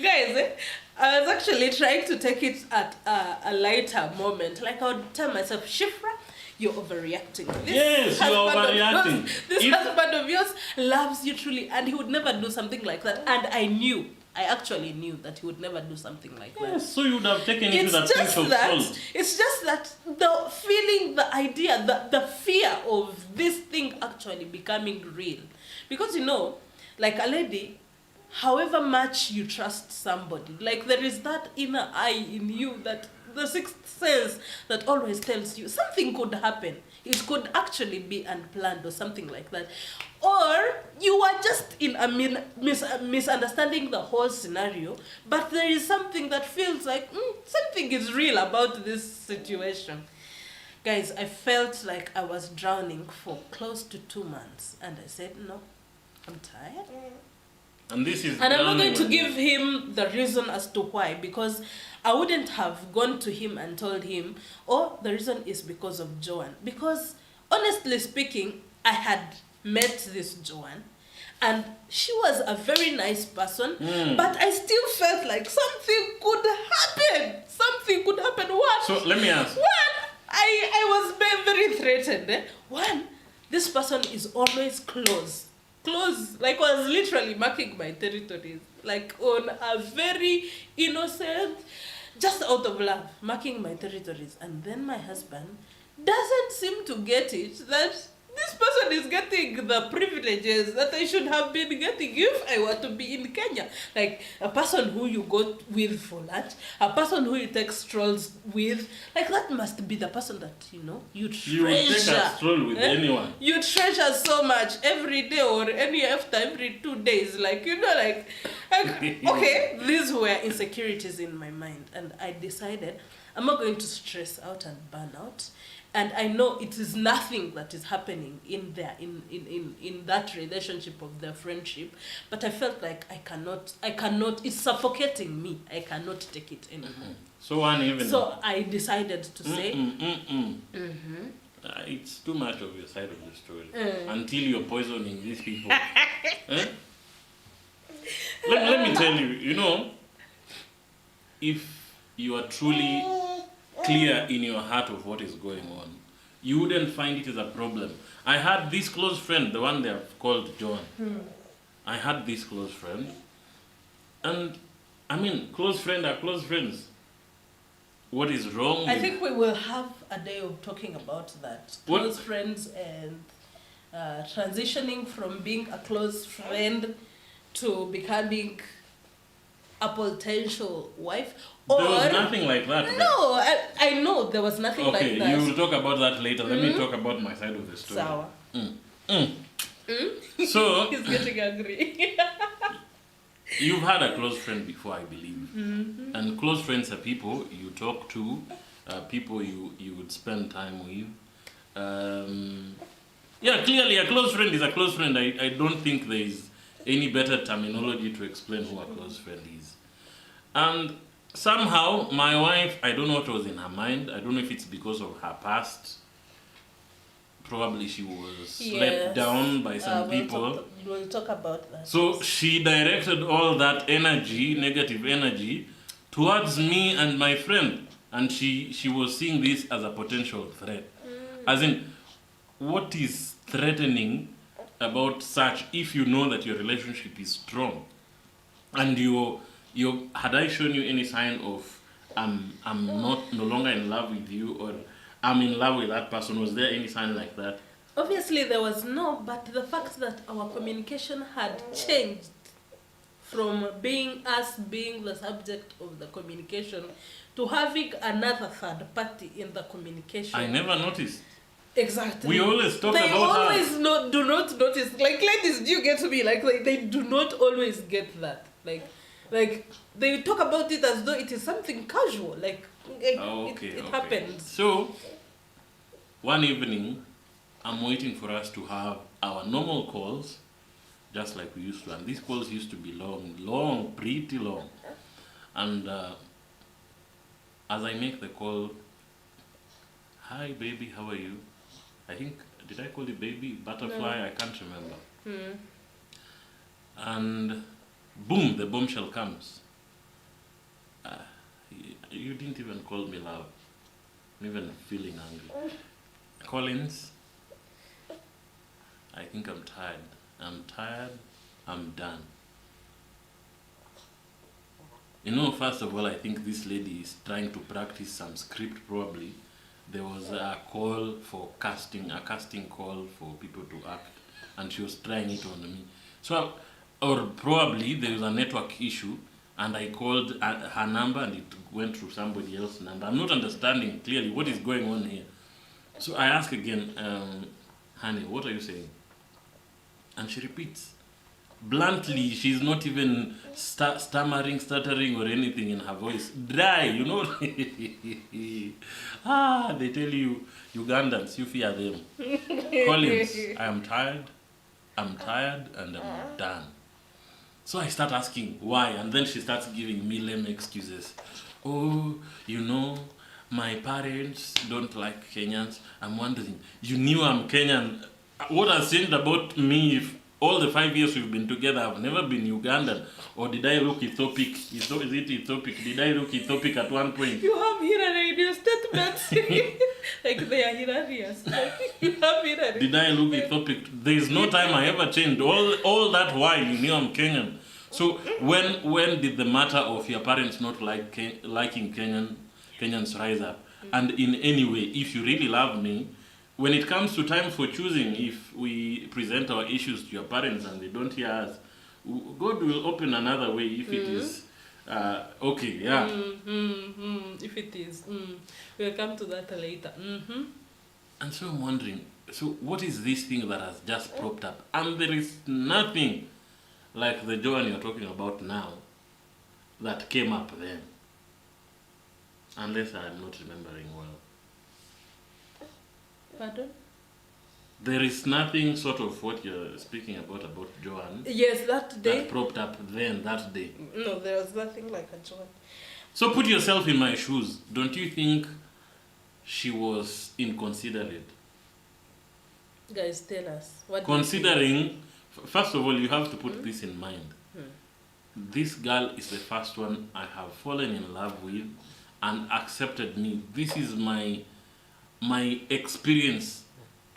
Guys, I was actually trying to take it at a lighter moment. Like I would tell myself, Shiphrah, you're overreacting. Yes, you're overreacting. This husband of yours loves you truly, and he would never do something like that. And I actually knew that he would never do something like that. Yes, so you would have taken it with a pinch of salt. It's just that the feeling, the idea, the fear of this thing actually becoming real. Because, you know, like a lady, however much you trust somebody, like there is that inner eye in you, that the sixth sense that always tells you something could happen. It could actually be unplanned or something like that. Or you are just in a misunderstanding the whole scenario, but there is something that feels like something is real about this situation. Guys, I felt like I was drowning for close to 2 months, and I said, no, I'm tired. And this is. And I'm not going to give him the reason as to why, because I wouldn't have gone to him and told him, oh, the reason is because of Joanne. Because honestly speaking, I had met this Joanne, and she was a very nice person, but I still felt like something could happen. Something could happen. What? So let me ask. One, I was very threatened. One, this person is always close, like was literally marking my territories, like on a very innocent, just out of love, marking my territories. And then my husband doesn't seem to get it that this person is getting the privileges that I should have been getting if I were to be in Kenya. Like a person who you go with for lunch, a person who you take strolls with, like that must be the person that, you treasure. You would take a stroll with anyone. You treasure so much every day or after every 2 days. Like, okay, these were insecurities in my mind. And I decided I'm not going to stress out and burn out. And I know it is nothing that is happening in that relationship of their friendship, but I felt like I cannot, it's suffocating me. I cannot take it anymore. So one evening. So I decided to say, it's too much of your side of the story until you're poisoning these people. Let me tell you, if you are truly clear in your heart of what is going on, you wouldn't find it as a problem. I had this close friend, the one they have called John. I had this close friend, and I mean, close friends are close friends. What is wrong? I think we will have a day of talking about that. Close friends and transitioning from being a close friend to becoming a potential wife. Or, there was nothing like that. No, I know there was nothing like that. Okay, you will talk about that later. Let me talk about my side of the story. Sour. So he's getting angry. You've had a close friend before, I believe. And close friends are people you talk to, people you would spend time with. Yeah, clearly a close friend is a close friend. I don't think there is any better terminology to explain who a close friend is. And somehow, my wife, I don't know what was in her mind. I don't know if it's because of her past. Probably she was let down by some people. We'll talk about that. So she directed all that energy, negative energy, towards me and my friend. And she was seeing this as a potential threat. As in, what is threatening about such if you know that your relationship is strong? And had I shown you any sign of I'm no longer in love with you, or I'm in love with that person? Was there any sign like that? Obviously there was no, but the fact that our communication had changed from being us being the subject of the communication to having another third party in the communication. I never noticed. Exactly. We always talk they about always do not notice. Like ladies, do you get to me? Like they do not always get that. Like they talk about it as though it is something casual. Like it happens. So one evening, I'm waiting for us to have our normal calls, just like we used to. And these calls used to be long, pretty long. And as I make the call, hi baby, how are you? I think, did I call you baby? Butterfly? No. I can't remember. And boom, the bombshell comes. You didn't even call me love. I'm even feeling angry. Collince, I think I'm tired. I'm done. First of all, I think this lady is trying to practice some script probably. There was a call for casting, a casting call for people to act, and she was trying it on me. So, or probably there was a network issue, and I called her number and it went through somebody else's number. I'm not understanding clearly what is going on here. So I ask again, honey, what are you saying? And she repeats. Bluntly, she's not even stuttering or anything in her voice. Dry, they tell you, Ugandans, you fear them. Collince, I am tired, and I'm done. So I start asking why, and then she starts giving me lame excuses. Oh, you know, my parents don't like Kenyans. I'm wondering, you knew I'm Kenyan. What has changed about me if all the 5 years we've been together, I've never been Ugandan? Or did I look Ethiopic? Is it Ethiopic? Did I look Ethiopic at one point? You have Hillary in your statements. Like they are hilarious. Like, you have Hillary. Did I look Ethiopic? There is no time I ever changed. All that while you knew I'm Kenyan. So when did the matter of your parents not liking Kenyans rise up? And in any way, if you really love me, when it comes to time for choosing, if we present our issues to your parents and they don't hear us, God will open another way if it is okay, yeah. If it is. We'll come to that later. And so I'm wondering, so what is this thing that has just propped up? And there is nothing like the Joan you're talking about now that came up then. Unless I'm not remembering well. Pardon? There is nothing sort of what you're speaking about Joan. Yes, that day. That propped up then, that day. No, there was nothing like a Joan. So put yourself in my shoes. Don't you think she was inconsiderate? Guys, tell us. What Considering, first of all, you have to put this in mind. This girl is the first one I have fallen in love with and accepted me. This is my experience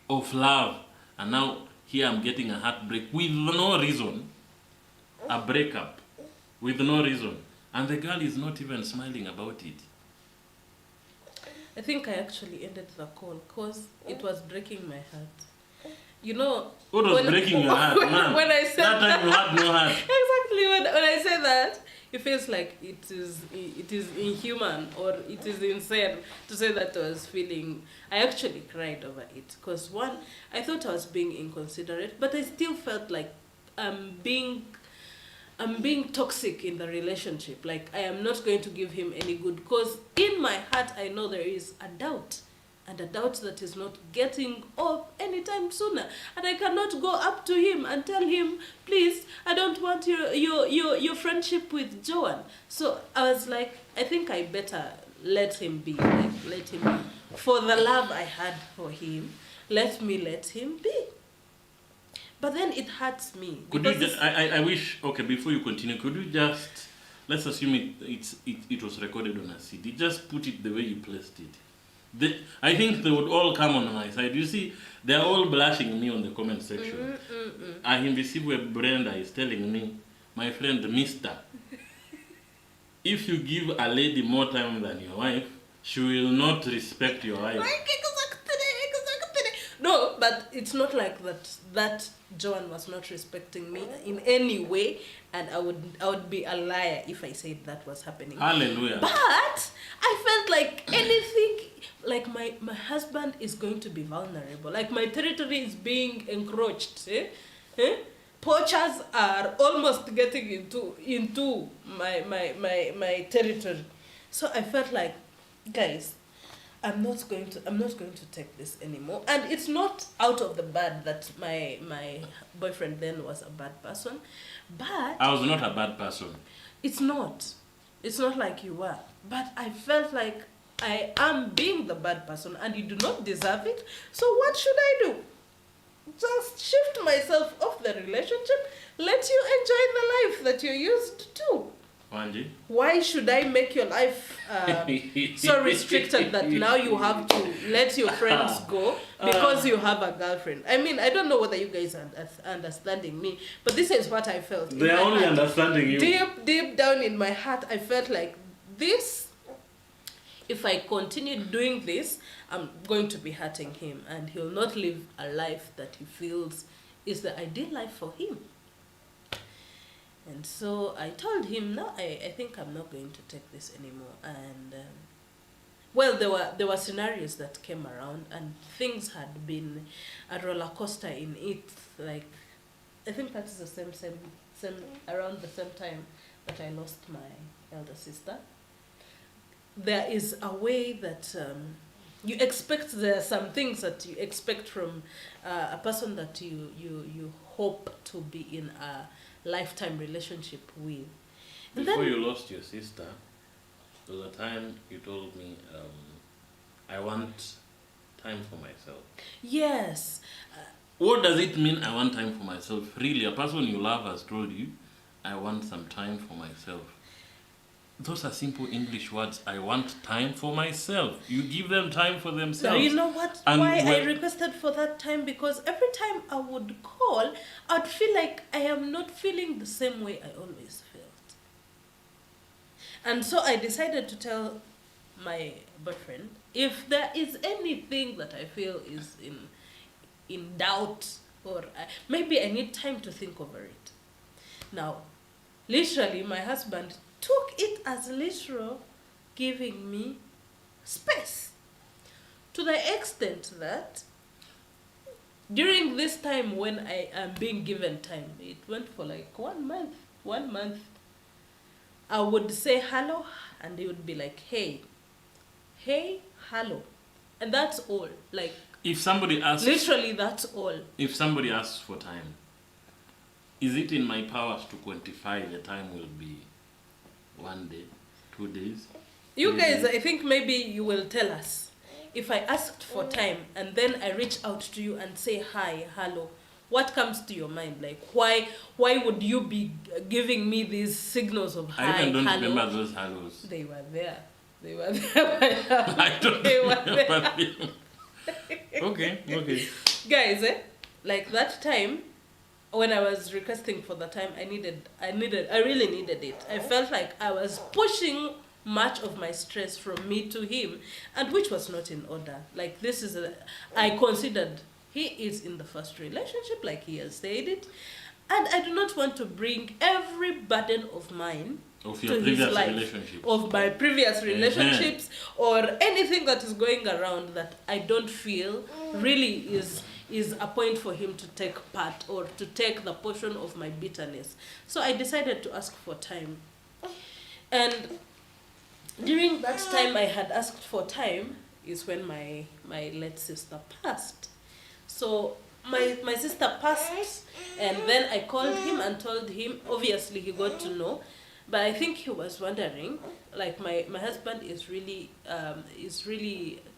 of love. And now here I'm getting a heartbreak with no reason. A breakup with no reason. And the girl is not even smiling about it. I think I actually ended the call because it was breaking my heart. You know, what was breaking your heart, man? When I said that time you had no heart. Exactly. When I say that, it feels like it is inhuman or it is insane to say that I was feeling. I actually cried over it because one, I thought I was being inconsiderate, but I still felt like I'm being toxic in the relationship. Like I am not going to give him any good because in my heart I know there is a doubt. And a doubt that is not getting off anytime sooner. And I cannot go up to him and tell him, please, I don't want your friendship with Joan. So I was like, I think I better let him be. Like, let him, for the love I had for him, let him be. But then it hurts me. Could you just, I wish, okay, before you continue, could you just, let's assume it was recorded on a CD. Just put it the way you placed it. I think they would all come on my side. You see, they're all blushing me on the comment section. Invisible Brenda is telling me, my friend Mister, if you give a lady more time than your wife, she will not respect your wife. No, but it's not like that Joan was not respecting me in any way, and I would be a liar if I said that was happening. Hallelujah. But I felt like anything, like my husband is going to be vulnerable. Like my territory is being encroached. Poachers are almost getting into my territory. So I felt like, guys, I'm not going to take this anymore. And it's not out of the bad that my boyfriend then was a bad person, but I was not a bad person. It's not like you were, but I felt like I am being the bad person and you do not deserve it. So what should I do? Just shift myself off the relationship, let you enjoy the life that you're used to. Wanji? Why should I make your life so restricted that now you have to let your friends go because you have a girlfriend? I mean, I don't know whether you guys are understanding me, but this is what I felt. They are only understanding you. Deep down in my heart, I felt like this, if I continue doing this, I'm going to be hurting him and he'll not live a life that he feels is the ideal life for him. And so I told him, no, I think I'm not going to take this anymore. And well, there were scenarios that came around, and things had been a roller coaster in it. Like, I think that's the same around the same time that I lost my elder sister. There is a way that you expect, there are some things that you expect from a person that you hope to be in a lifetime relationship with. And Before then, you lost your sister, there was a time you told me, I want time for myself. yes, What does it mean, I want time for myself? Really, a person you love has told you, I want some time for myself. Those are simple English words. I want time for myself. You give them time for now themselves. you know what? And Why I when- requested for that time, because every time I would call, I'd feel like I am not feeling the same way I always felt. And so I decided to tell my boyfriend, if there is anything that I feel is in doubt, or maybe I need time to think over it. Now, literally, my husband took it as literal, giving me space, to the extent that during this time when I am being given time, it went for like 1 month. 1 month, I would say hello, and he would be like, hey, hello, and that's all. Like, if somebody asks, literally, that's all. if somebody asks for time, is it in my powers to quantify the time will be 1 day, 2 days? You 3 guys, days? I think maybe you will tell us. If I asked for time and then I reach out to you and say hi, hello, what comes to your mind? Like, why would you be giving me these signals of hi, I even don't hello? remember those hellos. They were there. They were there. I don't They were remember there. them. Okay. Guys, like that time when I was requesting for the time, I really needed it. I felt like I was pushing much of my stress from me to him, and which was not in order. Like, this is I considered he is in the first relationship, like he has said it, and I do not want to bring every burden of mine Of your to previous his life, relationship. of my previous relationships, or anything that is going around that I don't feel really is a point for him to take part, or to take the portion of my bitterness. So I decided to ask for time. And during that time I had asked for time is when my late sister passed. So my sister passed, and then I called him and told him. Obviously he got to know, but I think he was wondering, like, my husband is really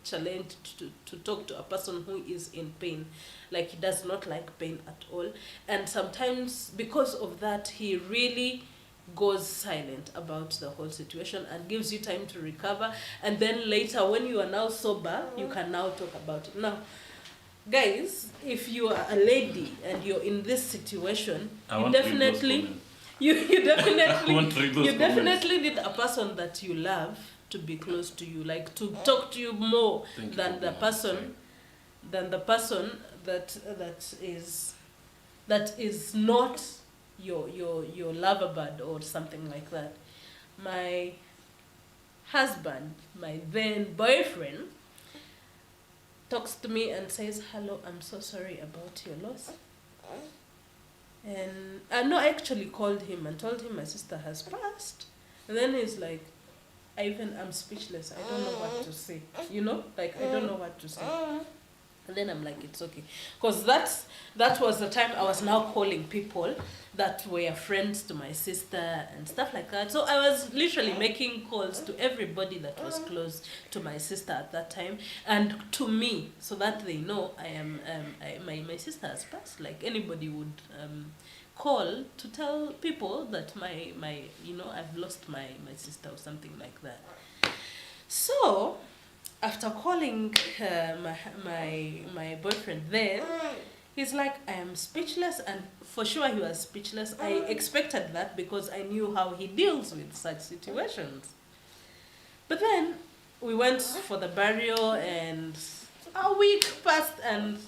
challenged to talk to a person who is in pain. Like, he does not like pain at all, and sometimes because of that he really goes silent about the whole situation and gives you time to recover, and then later when you are now sober, you can now talk about it. Now, guys, if you are a lady and you're in this situation, you definitely need a person that you love to be close to you, like to talk to you more than the person that is not your lover bud or something like that. My husband, my then boyfriend, talks to me and says, hello, I'm so sorry about your loss. And I actually called him and told him my sister has passed. And then he's like, I'm speechless. I don't know what to say. Like, I don't know what to say. And then I'm like, it's okay. Because that was the time I was now calling people that were friends to my sister and stuff like that. So I was literally making calls to everybody that was close to my sister at that time, and to me, so that they know my sister has passed. Like, anybody would call to tell people that I've lost my sister or something like that. So after calling my boyfriend then, he's like, I am speechless. And for sure he was speechless. I expected that because I knew how he deals with such situations. But then we went for the burial, and a week passed, and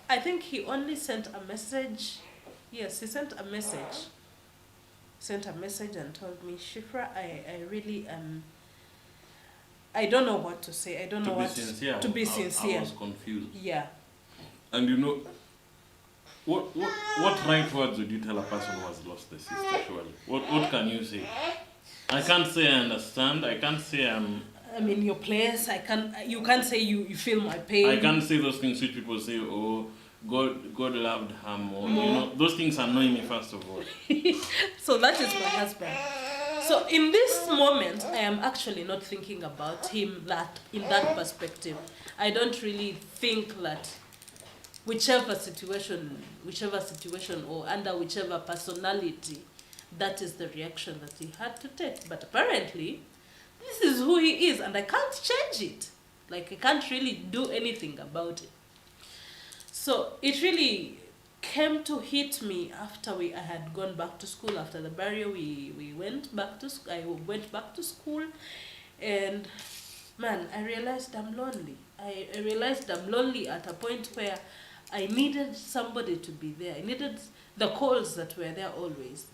I think he only sent a message. Yes, he sent a message. And told me, Shiphrah, I really I don't know what to say. I don't know what to be sincere. I was confused. Yeah. And what right words would you tell a person who has lost their sister, surely? What can you say? I can't say I understand. I can't say I'm I'm in your place. You can't say you feel my pain. I can't say those things which people say, oh, God loved her more. You know, those things annoy me first of all. So that is my husband. So in this moment, I am actually not thinking about him in that perspective. I don't really think that whichever situation or under whichever personality, that is the reaction that he had to take. But apparently, this is who he is, and I can't change it. Like, I can't really do anything about it. So it really came to hit me after I had gone back to school. After the burial, we went back to school. I went back to school, and man, I realized I'm lonely. I realized I'm lonely at a point where I needed somebody to be there. I needed the calls that were there always.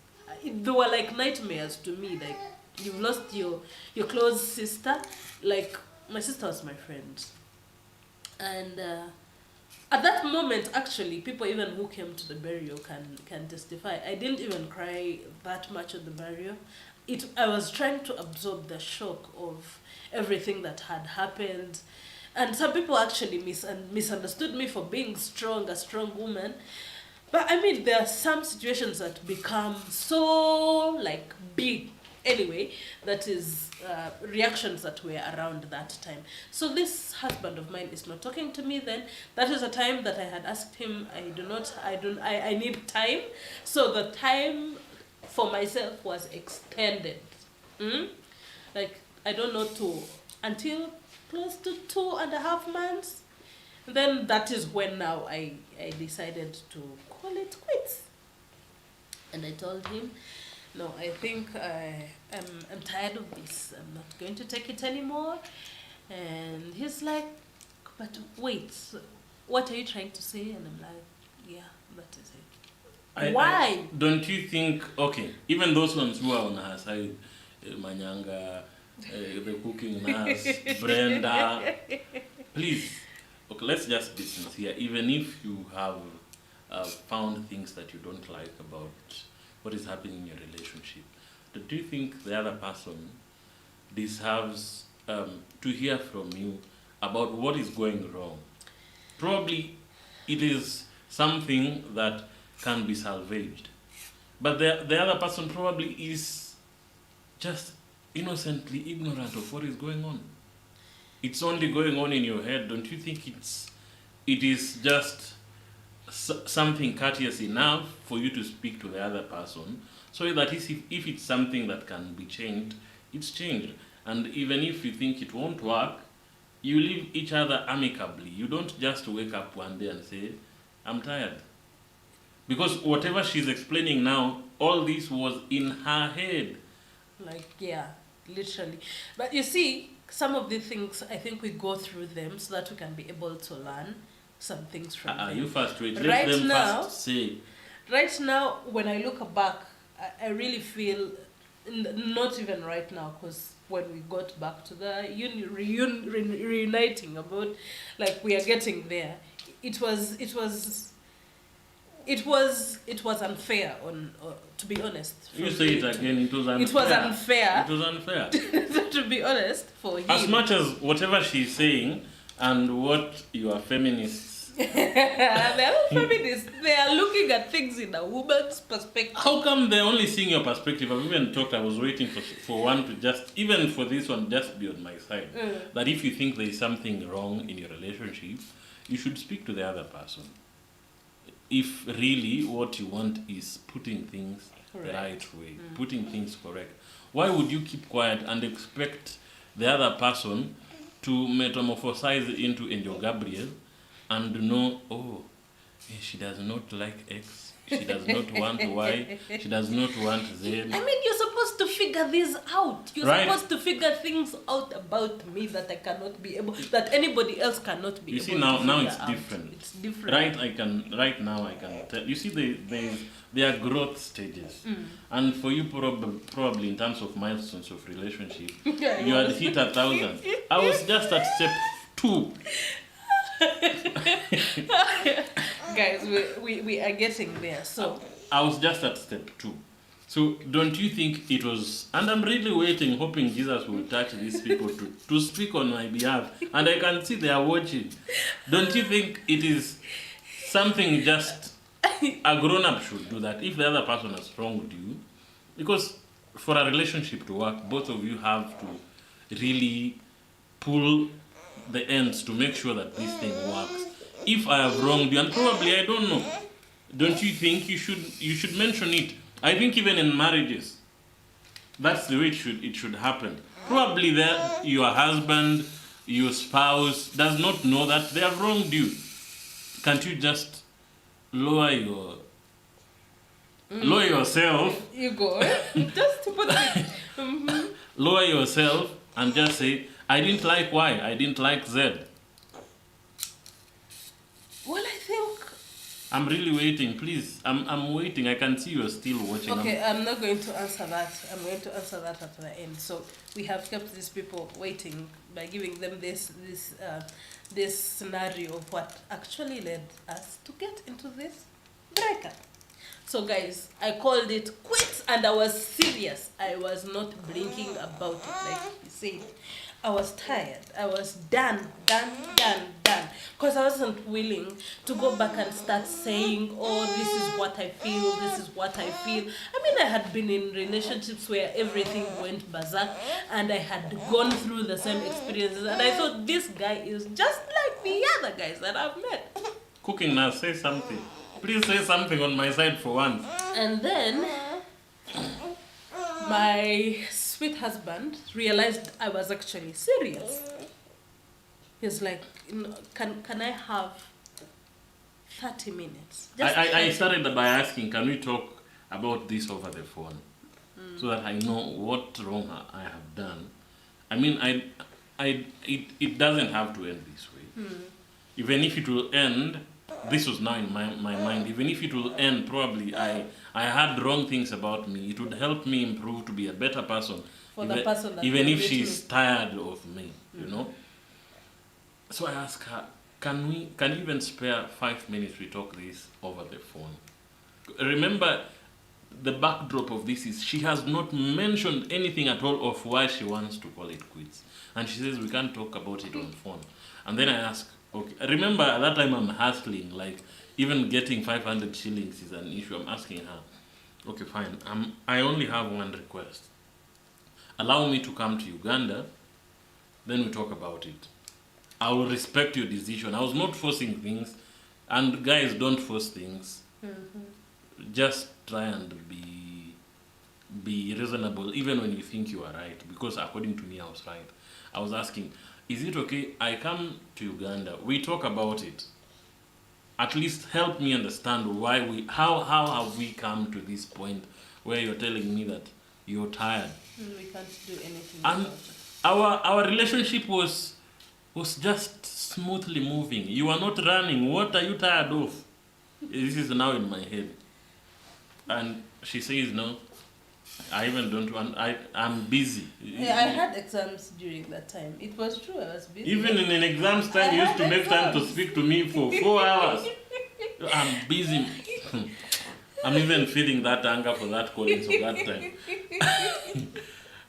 They were like nightmares to me. Like, you've lost your close sister. Like, my sister was my friend, and at that moment, actually, people even who came to the burial can testify. I didn't even cry that much at the burial. I was trying to absorb the shock of everything that had happened. And some people actually misunderstood me for being a strong woman. But I mean, there are some situations that become so like big anyway, that is reactions that were around that time. So this husband of mine is not talking to me then. That is a time that I had asked him, I need time. So the time for myself was extended. Like, I don't know, until close to 2.5 months. Then that is when now I decided to call it quits. And I told him, no, I think I'm tired of this. I'm not going to take it anymore. And he's like, but wait, what are you trying to say? And I'm like, yeah, that is it. Why? Don't you think, okay, even those ones who are on her side, Manyanga, the cooking nurse, Brenda, please, okay, let's just be sincere. Even if you have found things that you don't like about what is happening in your relationship, do you think the other person deserves to hear from you about what is going wrong? Probably it is something that can be salvaged, but the other person probably is just innocently ignorant of what is going on. It's only going on in your head. Don't you think it is just something courteous enough for you to speak to the other person, so that if it's something that can be changed, it's changed. And even if you think it won't work, you leave each other amicably. You don't just wake up one day and say, I'm tired. Because whatever she's explaining now, all this was in her head. Like, yeah, literally. But you see, some of the things, I think we go through them so that we can be able to learn some things from them. You first wait. Right Let them now, first say. Right now, when I look back, I really feel, not even right now, because when we got back to the reuniting about, like, we are getting there, it was unfair, to be honest. You say it again, it was unfair. It was unfair. It was unfair. To be honest, for him. As much as whatever she's saying and what your feminists... They are feminists. They are looking at things in a woman's perspective. How come they're only seeing your perspective? I've even talked, I was waiting for one to just, even for this one, just be on my side. That if you think there is something wrong in your relationship, you should speak to the other person. If really what you want is putting things the right way, putting things correct, why would you keep quiet and expect the other person to metamorphosize into Angel Gabriel and know, oh, she does not like X, she does not want Y, she does not want Z. I mean, you're supposed to figure this out. You're supposed to figure things out about me that I cannot be able, that anybody else cannot be able to figure out. You see, now it's different. It's different. Right now I can tell. You see, there are growth stages. And for you, probably in terms of milestones of relationship, you had hit 1,000. I was just at step 2. Guys, we are getting there. So I was just at step 2. So don't you think it was, and I'm really waiting, hoping Jesus will touch these people to speak on my behalf, and I can see they are watching. Don't you think it is something just a grown-up should do that if the other person has wronged you? Because for a relationship to work, both of you have to really pull the ends to make sure that this thing works. If I have wronged you, and probably I don't know, don't you think you should mention it? I think even in marriages, that's the way it should happen. Probably that your husband, your spouse does not know that they have wronged you. Can't you just lower yourself? You go. Just to put it. Lower yourself and just say, I didn't like Y, I didn't like Z. Well, I think. I'm really waiting, please. I'm waiting. I can see you're still watching. Okay, I'm not going to answer that. I'm going to answer that at the end. So we have kept these people waiting by giving them this scenario of what actually led us to get into this breakup. So guys, I called it quits and I was serious. I was not blinking about it like you said. I was tired. I was done. Because I wasn't willing to go back and start saying, oh, this is what I feel, this is what I feel. I mean, I had been in relationships where everything went berserk and I had gone through the same experiences. And I thought this guy is just like the other guys that I've met. Cooking now, say something. Please say something on my side for once. And then my sweet husband realized I was actually serious. He's like, can I have 30 minutes? I started by asking, can we talk about this over the phone? So that I know what wrong I have done. I mean, it doesn't have to end this way. Even if it will end, this was now in my mind, even if it will end, probably I had wrong things about me. It would help me improve to be a better person. For the person that even if she's tired of me, you know. So I asked her, can you even spare 5 minutes we talk this over the phone? Remember, the backdrop of this is she has not mentioned anything at all of why she wants to call it quits. And she says we can't talk about it on phone. And then I ask, okay, remember at that time I'm hustling, like even getting 500 shillings is an issue. I'm asking her, okay, fine, I only have one request. Allow me to come to Uganda, then we talk about it. I will respect your decision. I was not forcing things, and guys, don't force things. Just try and be reasonable, even when you think you are right, because according to me, I was right. I was asking, is it okay? I come to Uganda, we talk about it. At least help me understand how have we come to this point where you're telling me that you're tired. We can't do anything and about it. Our relationship was just smoothly moving. You are not running. What are you tired of? This is now in my head. And she says, no, I even don't want, I'm busy. Yeah, I had exams during that time. It was true, I was busy. Even in an exams time, you used to make time to speak to me for 4 hours. I'm busy. I'm even feeling that anger for that Collince of that time.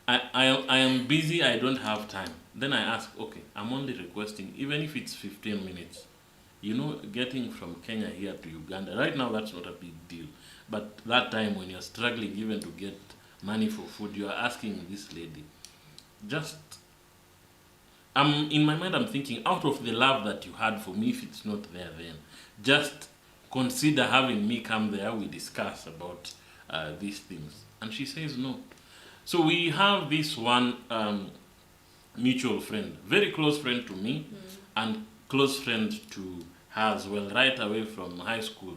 I am busy, I don't have time. Then I ask, okay, I'm only requesting, even if it's 15 minutes. You know, getting from Kenya here to Uganda, right now that's not a big deal. But that time when you're struggling even to get money for food, you're asking this lady, just, in my mind I'm thinking, out of the love that you had for me, if it's not there then, just consider having me come there, we discuss about these things. And she says no. So we have this one mutual friend, very close friend to me, and close friend to her as well, right away from high school.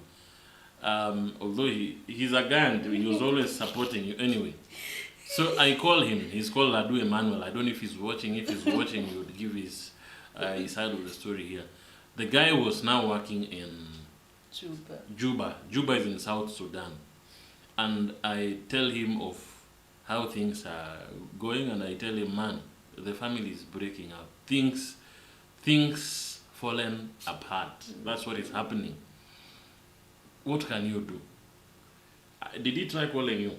Although he's a guy and he was always supporting you anyway. So I call him. He's called Adu Emmanuel. I don't know if he's watching. If he's watching, he would give his side of the story here. The guy was now working in Juba. Juba is in South Sudan. And I tell him of how things are going, and I tell him, man, the family is breaking up. Things fallen apart. That's what is happening. What can you do? Did he try calling you?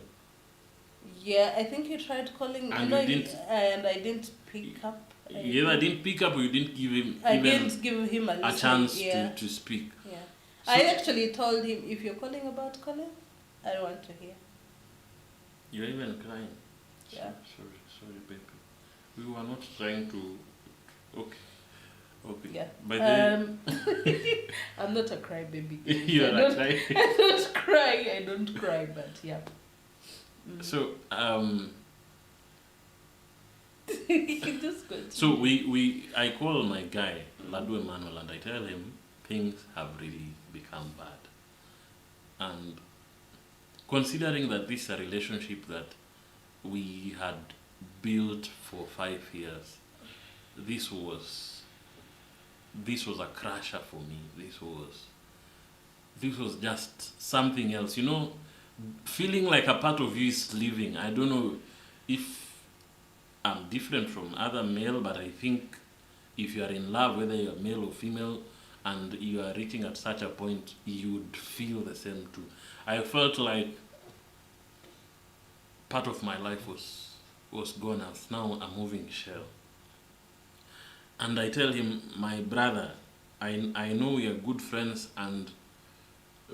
Yeah, I think you tried calling. And No, you didn't. and I didn't pick up. You either didn't pick up or you didn't give him I even didn't give him a chance to speak. Yeah. So I actually told him, if you're calling about Colin, I don't want to hear. you're even crying. Yeah. Sorry, baby. We were not trying to. Okay. Yeah. By the I'm not a crybaby. you are a cry. I don't cry. I don't cry, but yeah. So Just continue. So I call my guy Ladu Emmanuel and I tell him things have really become bad. And considering that this is a relationship that we had built for 5 years, this was a crusher for me. This was just something else. You know, feeling like a part of you is leaving. I don't know if I'm different from other male, but I think if you are in love, whether you're male or female, and you are reaching at such a point, you would feel the same too. I felt like part of my life was gone. I was now a moving shell. And I tell him, my brother, I know we are good friends, and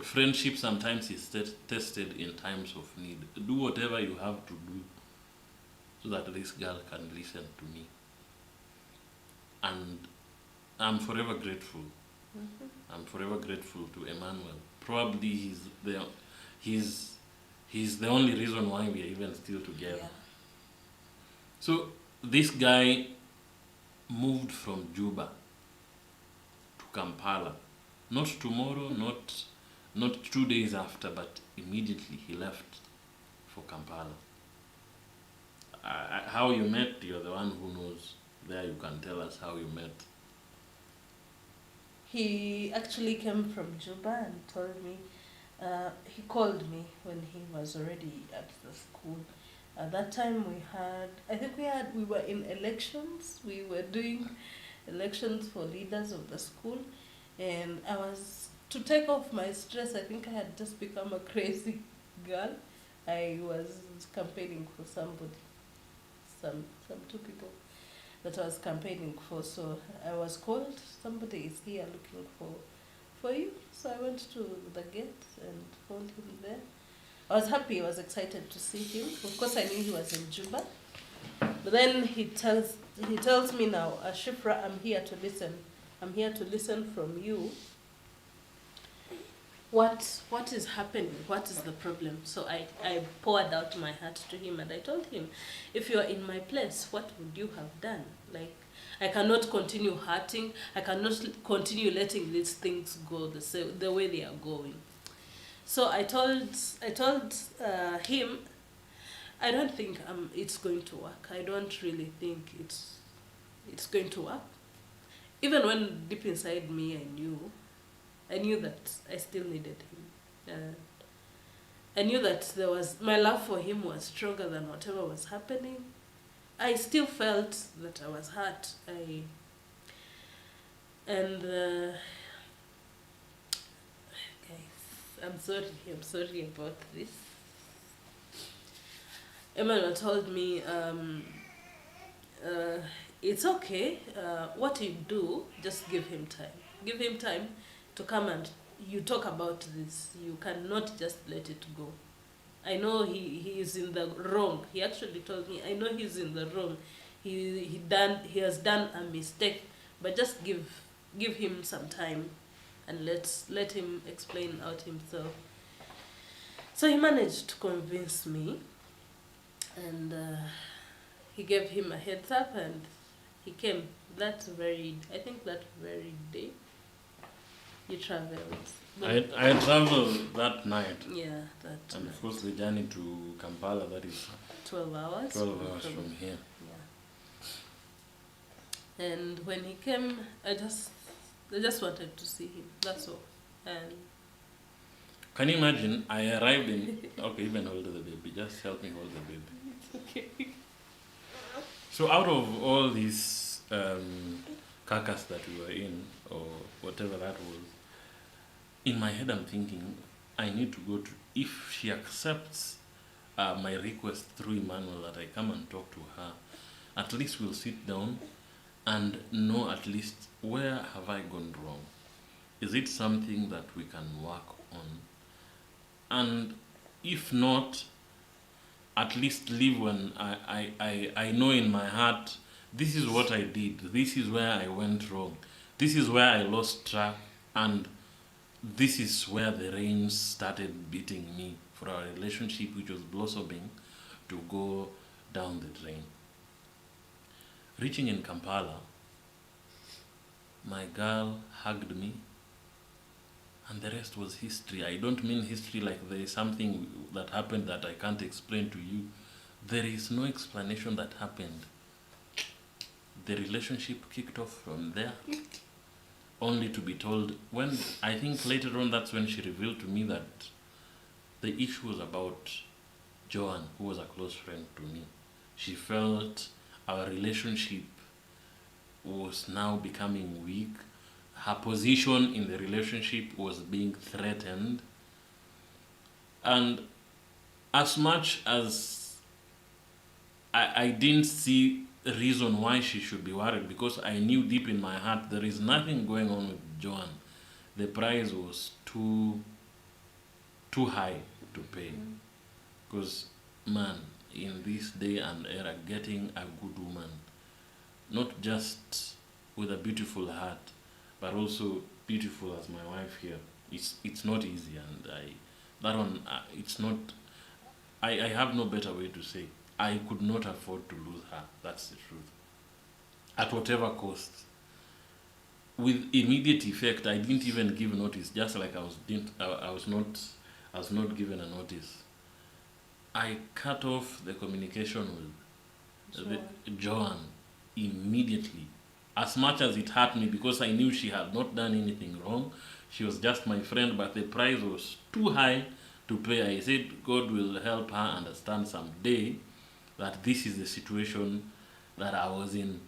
friendship sometimes is tested in times of need. Do whatever you have to do so that this girl can listen to me. And I'm forever grateful. I'm forever grateful to Emmanuel. Probably he's the only reason why we are even still together. Yeah. So this guy moved from Juba to Kampala. Not tomorrow, not 2 days after, but immediately he left for Kampala. How you met, you're the one who knows. There you can tell us how you met. He actually came from Juba and told me, he called me when he was already at the school. At that time we were in elections. We were doing elections for leaders of the school, and I was, to take off my stress, I think I had just become a crazy girl. I was campaigning for somebody, some 2 people that I was campaigning for. So I was called, somebody is here looking for you. So I went to the gate and found him there. I was happy, I was excited to see him. Of course I knew he was in Juba. But then he tells me now, Shiphrah, I'm here to listen. I'm here to listen from you. What is happening? What is the problem? So I poured out my heart to him and I told him, if you are in my place, what would you have done? Like, I cannot continue hurting. I cannot continue letting these things go the way they are going. So I told him, I don't think it's going to work. I don't really think it's going to work. Even when deep inside me I knew that I still needed him. I knew that my love for him was stronger than whatever was happening. I still felt that I was hurt. Guys, I'm sorry about this. Emmanuel told me, it's okay. What you do, just give him time. Give him time to come and you talk about this. You cannot just let it go. I know he is in the wrong. He actually told me, I know he's in the wrong. He has done a mistake, but just give him some time and let him explain out himself. So he managed to convince me, and he gave him a heads up, and he came that very day. You traveled. I traveled that night. Yeah, that And night. of course the journey to Kampala, that is 12 hours. 12 hours from here. Yeah. And when he came, I just wanted to see him. That's all. And can you imagine? I arrived in. Okay, even hold the baby. Just help me hold the baby. it's okay. So out of all these carcass that we were in, or whatever that was, in my head I'm thinking, I need to go to. If she accepts my request through Emmanuel that I come and talk to her. At least we'll sit down and know at least where have I gone wrong. Is it something that we can work on? And if not, at least live when I know in my heart, this is what I did, this is where I went wrong, this is where I lost track, and this is where the rains started beating me for our relationship, which was blossoming, to go down the drain. Reaching in Kampala, my girl hugged me, and the rest was history. I don't mean history like there is something that happened that I can't explain to you. There is no explanation that happened. The relationship kicked off from there, only to be told, when I think later on that's when she revealed to me that the issue was about Joan, who was a close friend to me. She felt our relationship was now becoming weak. Her position in the relationship was being threatened. And as much as I didn't see a reason why she should be worried, because I knew deep in my heart there is nothing going on with Joan. The price was too high to pay. Because, man, in this day and era, getting a good woman, not just with a beautiful heart, but also beautiful as my wife here, it's not easy, and it's not. I have no better way to say. I could not afford to lose her. That's the truth. At whatever cost. With immediate effect, I didn't even give notice. Just like I was not given a notice. I cut off the communication with Joan immediately. As much as it hurt me, because I knew she had not done anything wrong. She was just my friend, but the price was too high to pay. I said God will help her understand someday that this is the situation that I was in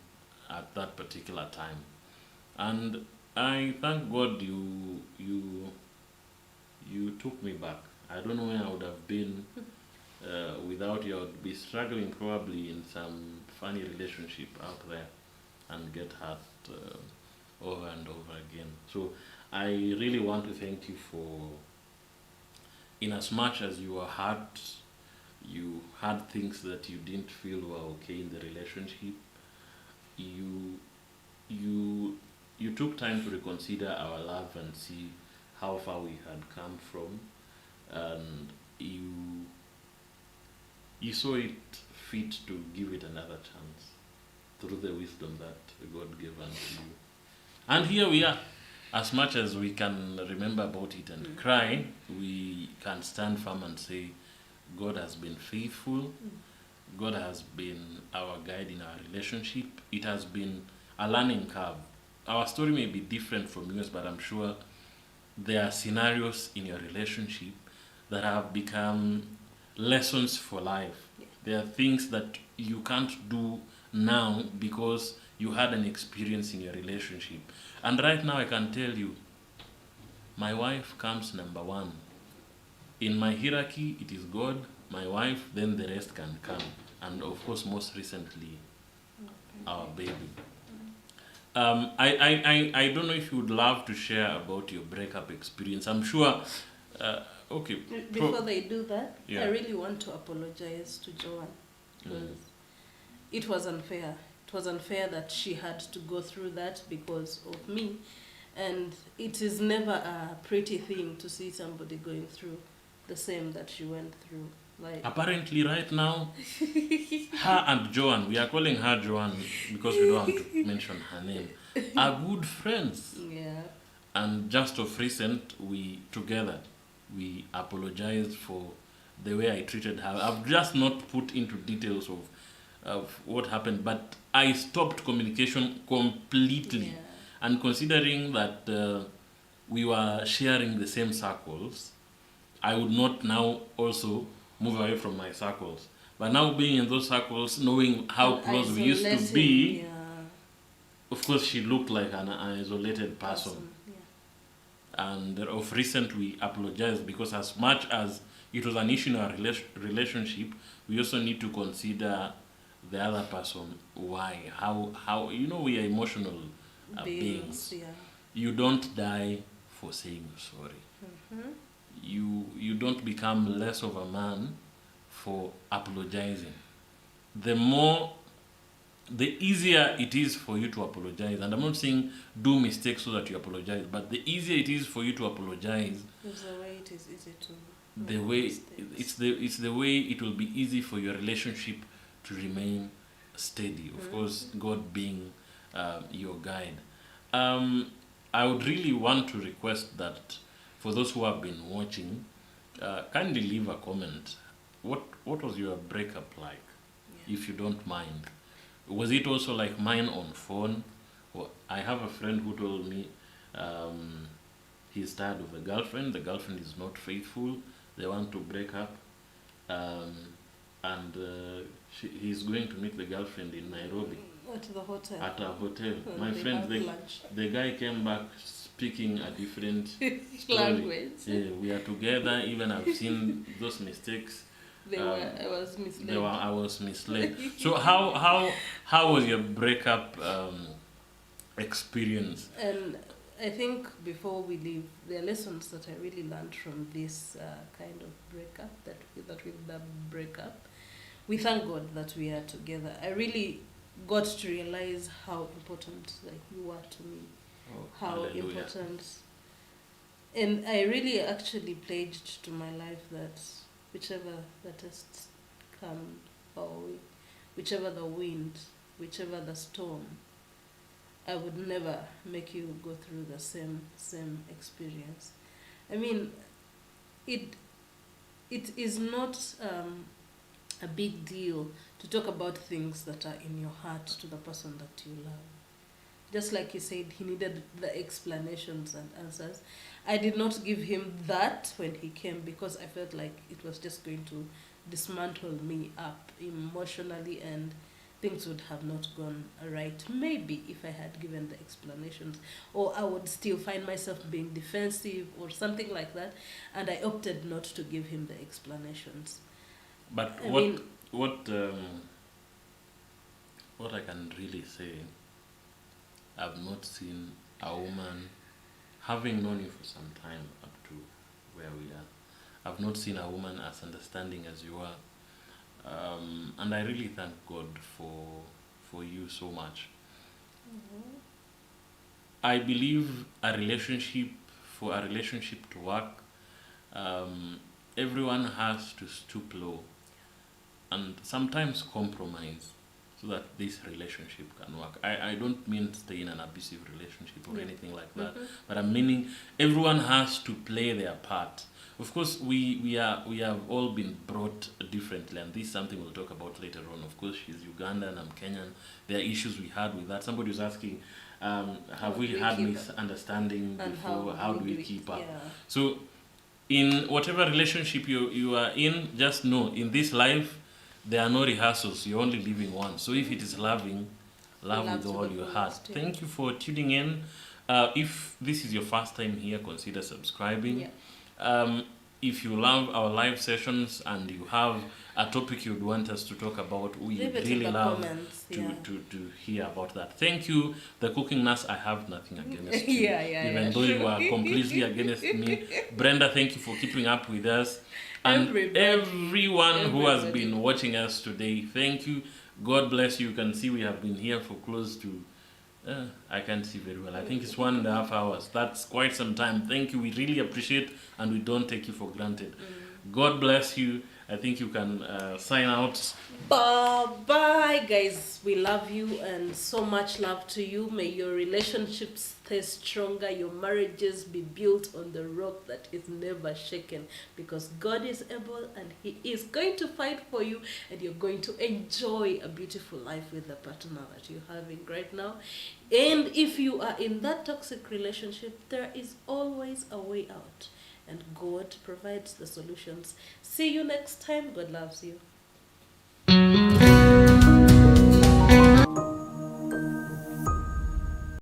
at that particular time. And I thank God you took me back. I don't know where I would have been without you. I would be struggling probably in some funny relationship out there and get hurt over and over again. So I really want to thank you for, in as much as you were hurt, you had things that you didn't feel were okay in the relationship, you took time to reconsider our love and see how far we had come from, and you saw it fit to give it another chance through the wisdom that God gave unto you. And here we are. As much as we can remember about it and cry, we can stand firm and say, God has been faithful. God has been our guide in our relationship. It has been a learning curve. Our story may be different from yours, but I'm sure there are scenarios in your relationship that have become lessons for life. Yeah. There are things that you can't do now because you had an experience in your relationship. And right now I can tell you, my wife comes number one. In my hierarchy, it is God, my wife, then the rest can come. And of course, most recently, our baby. I don't know if you would love to share about your breakup experience. I'm sure, okay. Before they do that, yeah. I really want to apologize to Joan. Because it was unfair. It was unfair that she had to go through that because of me. And it is never a pretty thing to see somebody going through the same that she went through. Like, apparently right now, her and Joan, we are calling her Joan because we don't want to mention her name, are good friends. Yeah. And just of recent, we apologized for the way I treated her. I've just not put into details of what happened, but I stopped communication completely. Yeah. And considering that we were sharing the same circles, I would not now also move away from my circles. But now being in those circles, knowing how close we used to be, of course she looked like an isolated person. Yeah. And of recent, we apologized because as much as it was an issue in our relationship, we also need to consider the other person. Why? How? You know, we are emotional beings. Yeah. You don't die for saying sorry. Mm-hmm. You don't become less of a man for apologizing. The easier it is for you to apologize, and I'm not saying do mistakes so that you apologize, but the easier it is for you to apologize, It's the way it is easy to the make way mistakes. it's the way it will be easy for your relationship to remain steady. Of course, God being your guide. I would really want to request that for those who have been watching, kindly leave a comment. What was your breakup like, Yeah. if you don't mind? Was it also like mine on phone? Or I have a friend who told me he's tired of the girlfriend. The girlfriend is not faithful. They want to break up, um, and he's going to meet the girlfriend in Nairobi At the hotel. at a hotel. And My they friend, have lunch. the guy came back speaking a different story. Language. Yeah, we are together. Even I've seen those mistakes. I was misled. I was misled. So how was your breakup experience? And I think before we leave, there are lessons that I really learned from this kind of breakup, that with the breakup. We thank God that we are together. I really got to realize how important you are to me. Oh, How hallelujah. important. And I really actually pledged to my life that whichever the tests come, or whichever the wind, whichever the storm, I would never make you go through the same experience. I mean, it is not a big deal to talk about things that are in your heart to the person that you love. Just like he said, he needed the explanations and answers. I did not give him that when he came because I felt like it was just going to dismantle me up emotionally, and things would have not gone right. Maybe if I had given the explanations, or I would still find myself being defensive or something like that, and I opted not to give him the explanations. But I what mean, what I can really say, I've not seen a woman, having known you for some time up to where we are, I've not seen a woman as understanding as you are. And I really thank God for you so much. I believe for a relationship to work, everyone has to stoop low and sometimes compromise so that this relationship can work. I don't mean stay in an abusive relationship or anything like that, but I'm meaning everyone has to play their part. Of course, we have all been brought differently, and this is something we'll talk about later on. Of course, she's Ugandan, I'm Kenyan. There are issues we had with that. Somebody was asking, have we had misunderstanding before? How do we keep up? Yeah. So, in whatever relationship you are in, just know in this life, there are no rehearsals. You're only living once. So if it is loving, love with all your heart. Thank you for tuning in. If this is your first time here, consider subscribing. Yeah. If you love our live sessions and you have a topic you'd want us to talk about, we really love to hear about that. Thank you. The cooking nurse, I have nothing against you. Even though you are completely against me. Brenda, thank you for keeping up with us. And everyone who has been watching us today, thank you. God bless you. You can see we have been here for close to I can't see very well. I think it's 1.5 hours. That's quite some time. Thank you. We really appreciate, and we don't take you for granted. God bless you. I think you can sign out. Bye, guys. We love you, and so much love to you. May your relationships stay stronger. Your marriages be built on the rock that is never shaken, because God is able, and He is going to fight for you, and you're going to enjoy a beautiful life with the partner that you're having right now. And if you are in that toxic relationship, there is always a way out, and God provides the solutions. See you next time. God loves you.